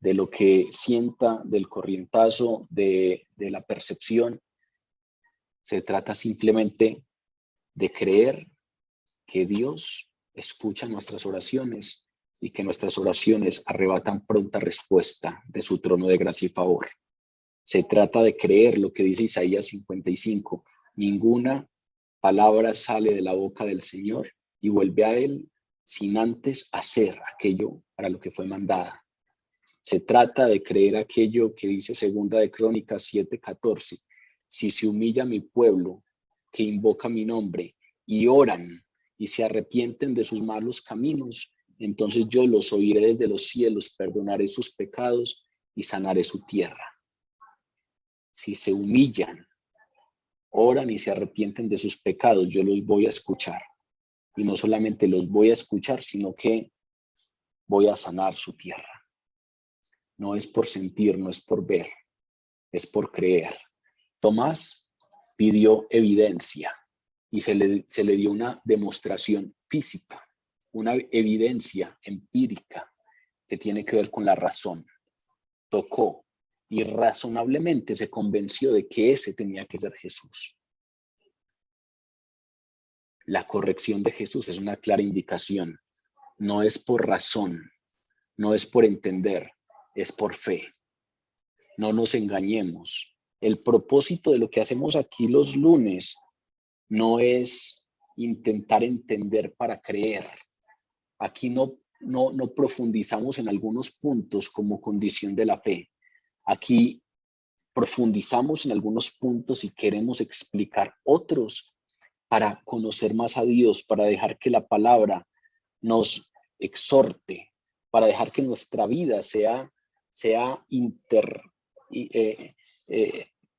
de lo que sienta, del corrientazo, de la percepción. Se trata simplemente de creer que Dios escucha nuestras oraciones y que nuestras oraciones arrebatan pronta respuesta de su trono de gracia y favor. Se trata de creer lo que dice Isaías 55. Ninguna palabra sale de la boca del Señor y vuelve a Él sin antes hacer aquello para lo que fue mandada. Se trata de creer aquello que dice Segunda de Crónicas 7:14. Si se humilla mi pueblo, que invoca mi nombre, y oran y se arrepienten de sus malos caminos, entonces yo los oiré desde los cielos, perdonaré sus pecados y sanaré su tierra. Si se humillan, oran y se arrepienten de sus pecados, yo los voy a escuchar. Y no solamente los voy a escuchar, sino que voy a sanar su tierra. No es por sentir, no es por ver, es por creer. Tomás pidió evidencia y se le dio una demostración física, una evidencia empírica que tiene que ver con la razón. Tocó y razonablemente se convenció de que ese tenía que ser Jesús. La corrección de Jesús es una clara indicación. No es por razón, no es por entender, es por fe. No nos engañemos. El propósito de lo que hacemos aquí los lunes no es intentar entender para creer. Aquí no profundizamos en algunos puntos como condición de la fe. Aquí profundizamos en algunos puntos y queremos explicar otros para conocer más a Dios, para dejar que la palabra nos exhorte, para dejar que nuestra vida sea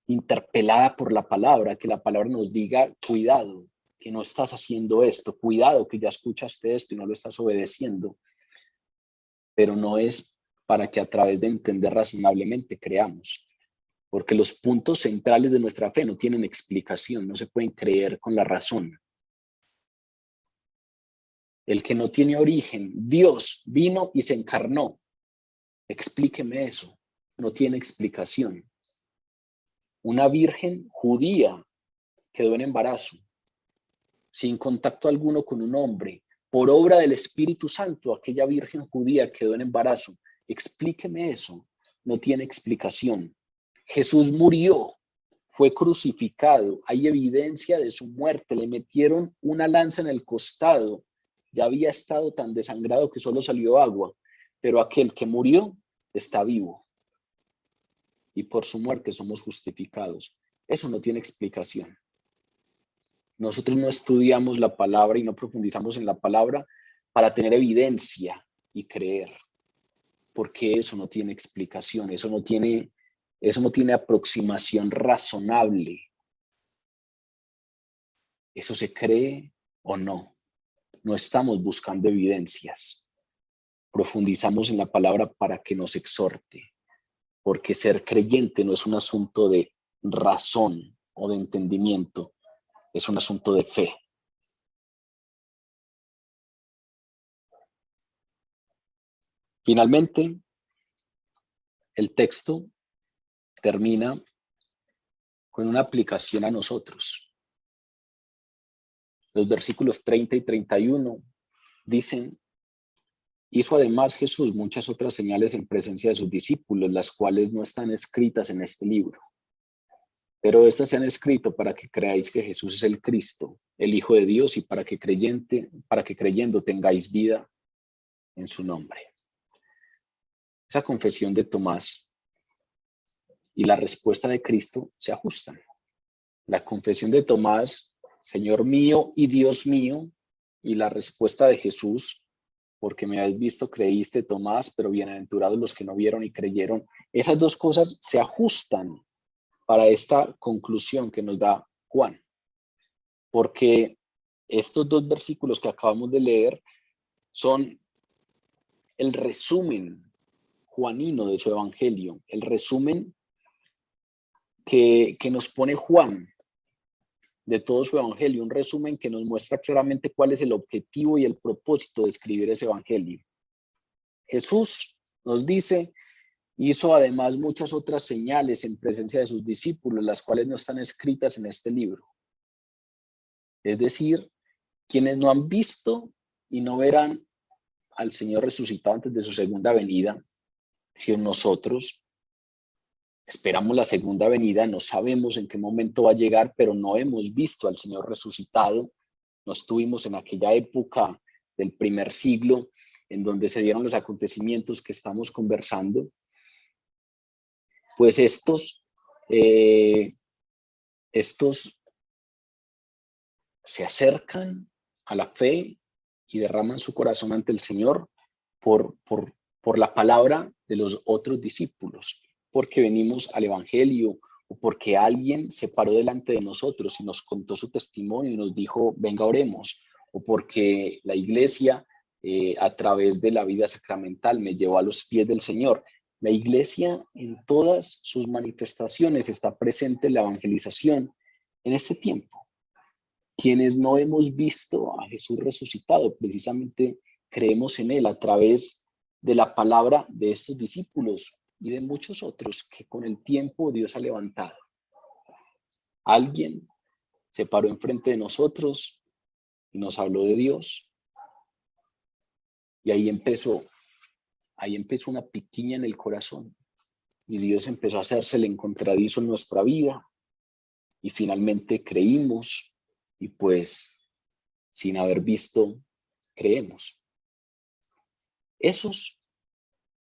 interpelada por la palabra, que la palabra nos diga, cuidado, que no estás haciendo esto, cuidado, que ya escuchaste esto y no lo estás obedeciendo. Pero no es para que a través de entender razonablemente creamos, porque los puntos centrales de nuestra fe no tienen explicación, no se pueden creer con la razón. El que no tiene origen, Dios vino y se encarnó. Explíqueme eso, no tiene explicación. Una virgen judía quedó en embarazo, sin contacto alguno con un hombre. Por obra del Espíritu Santo, aquella virgen judía quedó en embarazo. Explíqueme eso, no tiene explicación. Jesús murió, fue crucificado, hay evidencia de su muerte, le metieron una lanza en el costado, ya había estado tan desangrado que solo salió agua, pero aquel que murió está vivo y por su muerte somos justificados. Eso no tiene explicación. Nosotros no estudiamos la palabra y no profundizamos en la palabra para tener evidencia y creer, porque eso no tiene explicación, eso no tiene aproximación razonable. Eso se cree o no. No estamos buscando evidencias. Profundizamos en la palabra para que nos exhorte, porque ser creyente no es un asunto de razón o de entendimiento, es un asunto de fe. Finalmente, el texto termina con una aplicación a nosotros. Los versículos 30 y 31 dicen: hizo además Jesús muchas otras señales en presencia de sus discípulos, las cuales no están escritas en este libro. Pero estas se han escrito para que creáis que Jesús es el Cristo, el Hijo de Dios, y para que creyendo tengáis vida en su nombre. Esa confesión de Tomás y la respuesta de Cristo se ajustan. La confesión de Tomás, Señor mío y Dios mío, y la respuesta de Jesús, porque me habéis visto, creíste, Tomás, pero bienaventurados los que no vieron y creyeron. Esas dos cosas se ajustan para esta conclusión que nos da Juan, porque estos dos versículos que acabamos de leer son el resumen juanino de su evangelio, el resumen que nos pone Juan de todo su evangelio, un resumen que nos muestra claramente cuál es el objetivo y el propósito de escribir ese evangelio. Jesús nos dice, hizo además muchas otras señales en presencia de sus discípulos, las cuales no están escritas en este libro. Es decir, quienes no han visto y no verán al Señor resucitado antes de su segunda venida, si nosotros esperamos la segunda venida, no sabemos en qué momento va a llegar, pero no hemos visto al Señor resucitado, no estuvimos en aquella época del primer siglo en donde se dieron los acontecimientos que estamos conversando, pues estos se acercan a la fe y derraman su corazón ante el Señor por la palabra de los otros discípulos, porque venimos al evangelio o porque alguien se paró delante de nosotros y nos contó su testimonio y nos dijo, venga, oremos, o porque la iglesia a través de la vida sacramental me llevó a los pies del Señor. La iglesia en todas sus manifestaciones está presente en la evangelización en este tiempo. Quienes no hemos visto a Jesús resucitado, precisamente creemos en él a través de la palabra de estos discípulos y de muchos otros que con el tiempo Dios ha levantado. Alguien se paró enfrente de nosotros y nos habló de Dios. Y ahí empezó una piquiña en el corazón. Y Dios empezó a hacerse el encontradizo en nuestra vida. Y finalmente creímos y pues sin haber visto, creemos. Esos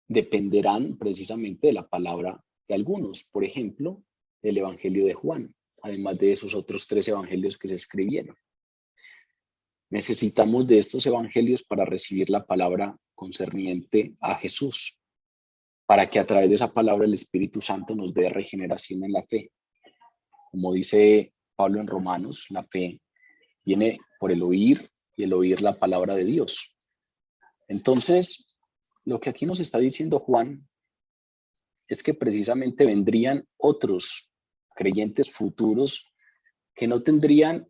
dependerán precisamente de la palabra de algunos, por ejemplo, del Evangelio de Juan, además de esos otros 3 evangelios que se escribieron. Necesitamos de estos evangelios para recibir la palabra concerniente a Jesús, para que a través de esa palabra el Espíritu Santo nos dé regeneración en la fe. Como dice Pablo en Romanos, la fe viene por el oír y el oír la palabra de Dios. Entonces, lo que aquí nos está diciendo Juan es que precisamente vendrían otros creyentes futuros que no tendrían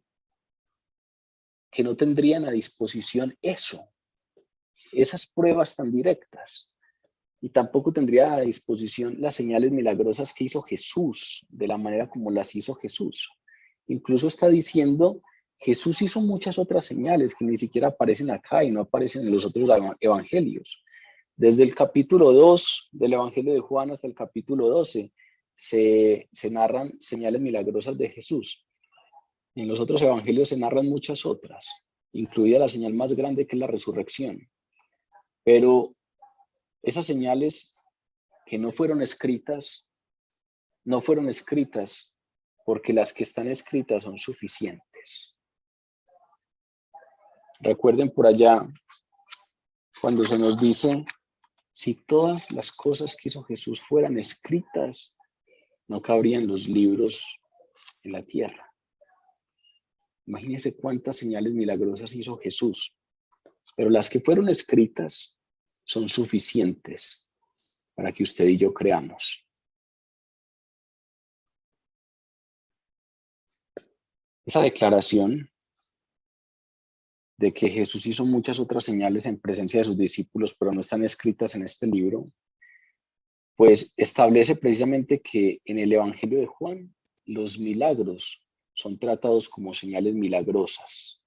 a disposición esas pruebas tan directas, y tampoco tendría a disposición las señales milagrosas que hizo Jesús, de la manera como las hizo Jesús. Incluso está diciendo, Jesús hizo muchas otras señales que ni siquiera aparecen acá y no aparecen en los otros evangelios. Desde el capítulo 2 del Evangelio de Juan hasta el capítulo 12 se narran señales milagrosas de Jesús. En los otros evangelios se narran muchas otras, incluida la señal más grande que es la resurrección. Pero esas señales que no fueron escritas porque las que están escritas son suficientes. Recuerden por allá cuando se nos dice, si todas las cosas que hizo Jesús fueran escritas, no cabrían los libros en la tierra. Imagínense cuántas señales milagrosas hizo Jesús, pero las que fueron escritas son suficientes para que usted y yo creamos. Esa declaración de que Jesús hizo muchas otras señales en presencia de sus discípulos, pero no están escritas en este libro, pues establece precisamente que en el Evangelio de Juan los milagros son tratados como señales milagrosas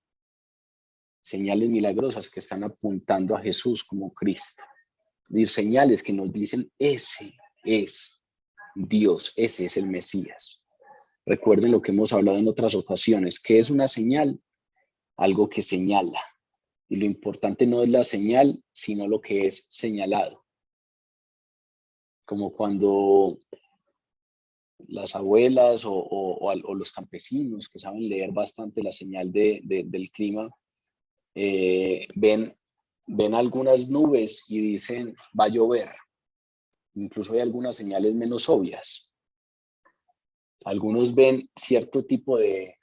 que están apuntando a Jesús como Cristo. Es decir, señales que nos dicen, ese es Dios, ese es el Mesías. Recuerden lo que hemos hablado en otras ocasiones, que es una señal, algo que señala. Y lo importante no es la señal, sino lo que es señalado. Como cuando las abuelas o los campesinos que saben leer bastante la señal del clima, ven algunas nubes y dicen va a llover. Incluso hay algunas señales menos obvias. Algunos ven cierto tipo de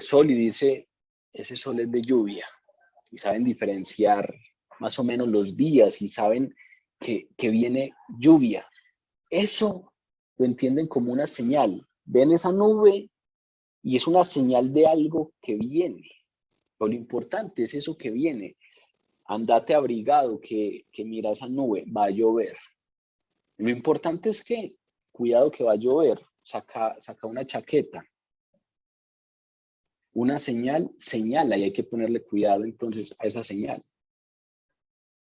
sol y dice ese sol es de lluvia, y saben diferenciar más o menos los días y saben que viene lluvia. Eso lo entienden como una señal. Ven esa nube y es una señal de algo que viene. Pero lo importante es eso que viene. Andate abrigado, que mira esa nube, va a llover. Lo importante es que, cuidado que va a llover, saca una chaqueta. Una señal señala y hay que ponerle cuidado entonces a esa señal.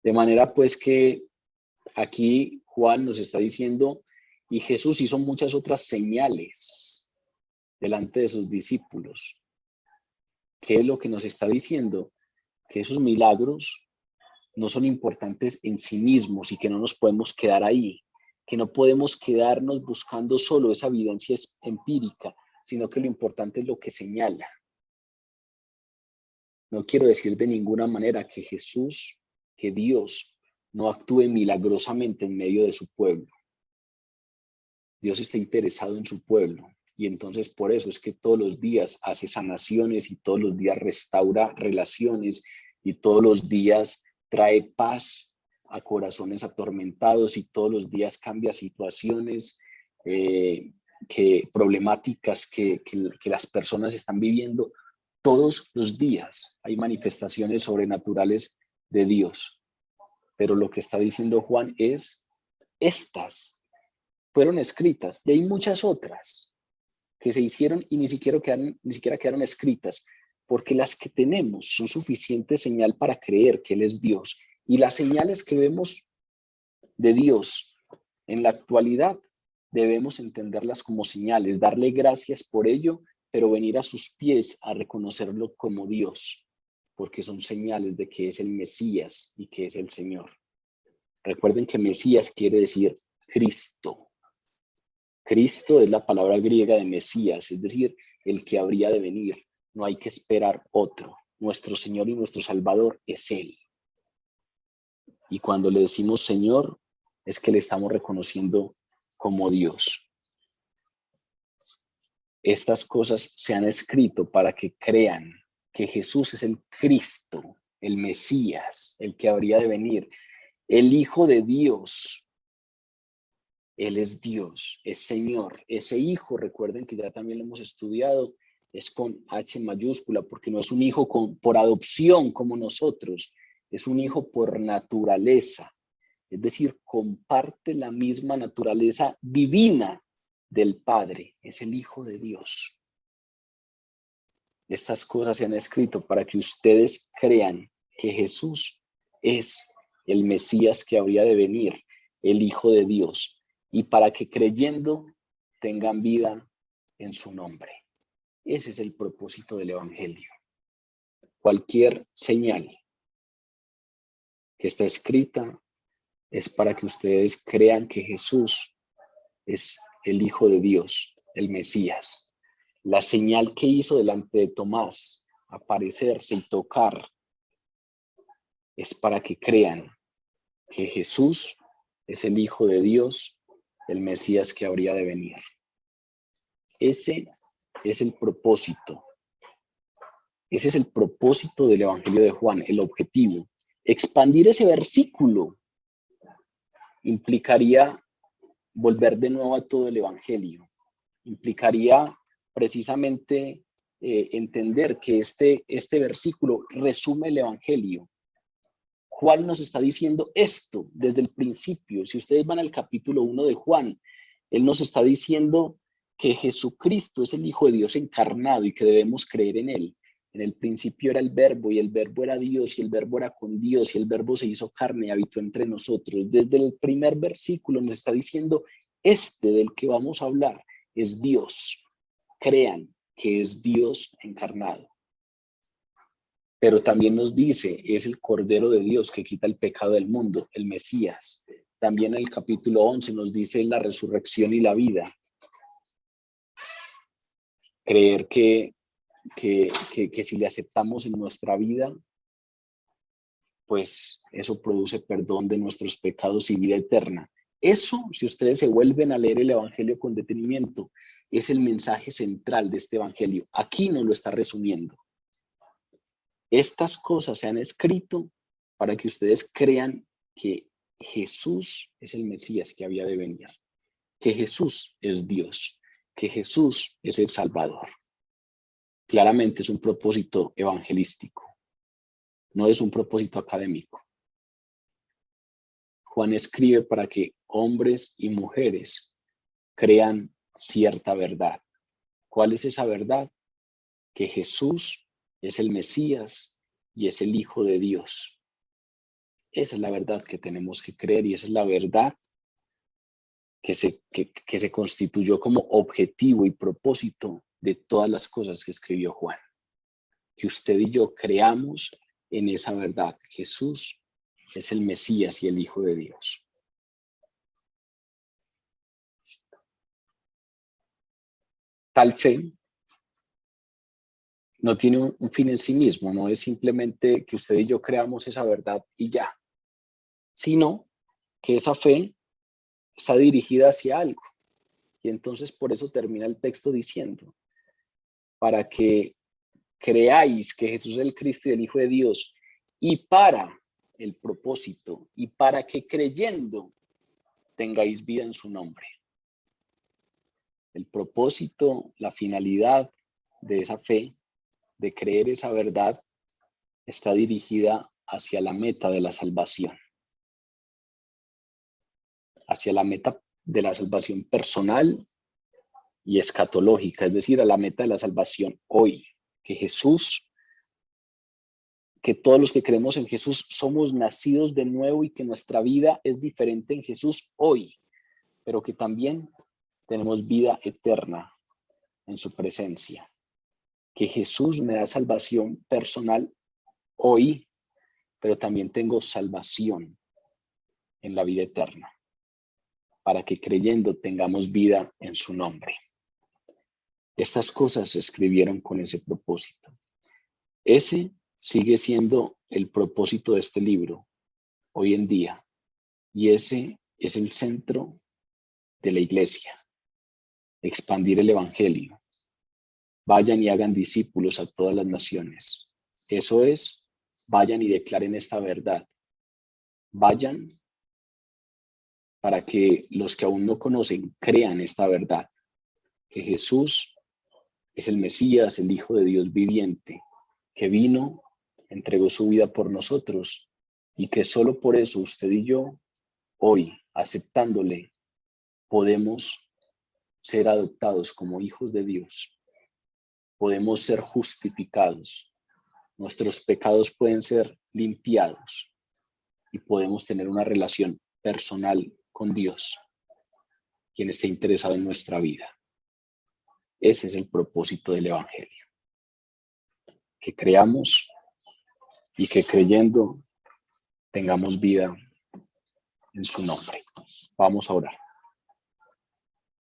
De manera pues que aquí Juan nos está diciendo, y Jesús hizo muchas otras señales delante de sus discípulos. ¿Qué es lo que nos está diciendo? Que esos milagros no son importantes en sí mismos y que no nos podemos quedar ahí, que no podemos quedarnos buscando solo esa evidencia empírica, sino que lo importante es lo que señala. No quiero decir de ninguna manera que Jesús, que Dios, no actúe milagrosamente en medio de su pueblo. Dios está interesado en su pueblo y entonces por eso es que todos los días hace sanaciones y todos los días restaura relaciones y todos los días trae paz a corazones atormentados y todos los días cambia situaciones problemáticas que las personas están viviendo. Todos los días hay manifestaciones sobrenaturales de Dios, pero lo que está diciendo Juan es estas fueron escritas, y hay muchas otras que se hicieron y ni siquiera quedaron escritas, porque las que tenemos son suficiente señal para creer que Él es Dios. Y las señales que vemos de Dios en la actualidad debemos entenderlas como señales, darle gracias por ello, pero venir a sus pies a reconocerlo como Dios, porque son señales de que es el Mesías y que es el Señor. Recuerden que Mesías quiere decir Cristo. Cristo es la palabra griega de Mesías, es decir, el que habría de venir. No hay que esperar otro. Nuestro Señor y nuestro Salvador es Él. Y cuando le decimos Señor, es que le estamos reconociendo como Dios. Estas cosas se han escrito para que crean que Jesús es el Cristo, el Mesías, el que habría de venir, el Hijo de Dios. Él es Dios, es Señor. Ese hijo, recuerden que ya también lo hemos estudiado, es con H mayúscula, porque no es un hijo por adopción como nosotros, es un hijo por naturaleza. Es decir, comparte la misma naturaleza divina del Padre, es el Hijo de Dios. Estas cosas se han escrito para que ustedes crean que Jesús es el Mesías que habría de venir, el Hijo de Dios, y para que creyendo tengan vida en su nombre. Ese es el propósito del Evangelio. Cualquier señal que está escrita es para que ustedes crean que Jesús es el Hijo de Dios, el Mesías. La señal que hizo delante de Tomás, aparecerse y tocar, es para que crean que Jesús es el Hijo de Dios, el Mesías que habría de venir. Ese es el propósito. Ese es el propósito del Evangelio de Juan, el objetivo. Expandir ese versículo implicaría volver de nuevo a todo el Evangelio. Implicaría precisamente entender que este versículo resume el Evangelio. Juan nos está diciendo esto desde el principio. Si ustedes van al capítulo 1 de Juan, él nos está diciendo que Jesucristo es el Hijo de Dios encarnado y que debemos creer en él. En el principio era el verbo y el verbo era Dios y el verbo era con Dios y el verbo se hizo carne y habitó entre nosotros. Desde el primer versículo nos está diciendo, del que vamos a hablar es Dios. Crean que es Dios encarnado. Pero también nos dice, es el Cordero de Dios que quita el pecado del mundo, el Mesías. También en el capítulo 11 nos dice la resurrección y la vida. creer que si le aceptamos en nuestra vida, pues eso produce perdón de nuestros pecados y vida eterna. Eso, si ustedes se vuelven a leer el Evangelio con detenimiento, es el mensaje central de este Evangelio. Aquí no lo está resumiendo. Estas cosas se han escrito para que ustedes crean que Jesús es el Mesías que había de venir, que Jesús es Dios, que Jesús es el Salvador. Claramente es un propósito evangelístico, no es un propósito académico. Juan escribe para que hombres y mujeres crean cierta verdad. ¿Cuál es esa verdad? Que Jesús es el Mesías y es el Hijo de Dios. Esa es la verdad que tenemos que creer y esa es la verdad que se constituyó como objetivo y propósito de todas las cosas que escribió Juan. Que usted y yo creamos en esa verdad. Jesús es el Mesías y el Hijo de Dios. Tal fe no tiene un fin en sí mismo, no es simplemente que usted y yo creamos esa verdad y ya, sino que esa fe está dirigida hacia algo. Y entonces por eso termina el texto diciendo, para que creáis que Jesús es el Cristo y el Hijo de Dios, y para el propósito, y para que creyendo tengáis vida en su nombre. El propósito, la finalidad de esa fe, de creer esa verdad, está dirigida hacia la meta de la salvación, hacia la meta de la salvación personal y escatológica, es decir, a la meta de la salvación hoy, que Jesús, que todos los que creemos en Jesús somos nacidos de nuevo y que nuestra vida es diferente en Jesús hoy, pero que también tenemos vida eterna en su presencia. Que Jesús me da salvación personal hoy, pero también tengo salvación en la vida eterna, para que creyendo tengamos vida en su nombre. Estas cosas se escribieron con ese propósito. Ese sigue siendo el propósito de este libro hoy en día, y ese es el centro de la iglesia, expandir el evangelio. Vayan y hagan discípulos a todas las naciones. Eso es, vayan y declaren esta verdad. Vayan para que los que aún no conocen crean esta verdad, que Jesús es el Mesías, el Hijo de Dios viviente, que vino, entregó su vida por nosotros y que solo por eso usted y yo, hoy, aceptándole, podemos ser adoptados como hijos de Dios, podemos ser justificados, nuestros pecados pueden ser limpiados y podemos tener una relación personal con Dios, quien esté interesado en nuestra vida. Ese es el propósito del Evangelio. Que creamos y que creyendo tengamos vida en su nombre. Vamos a orar.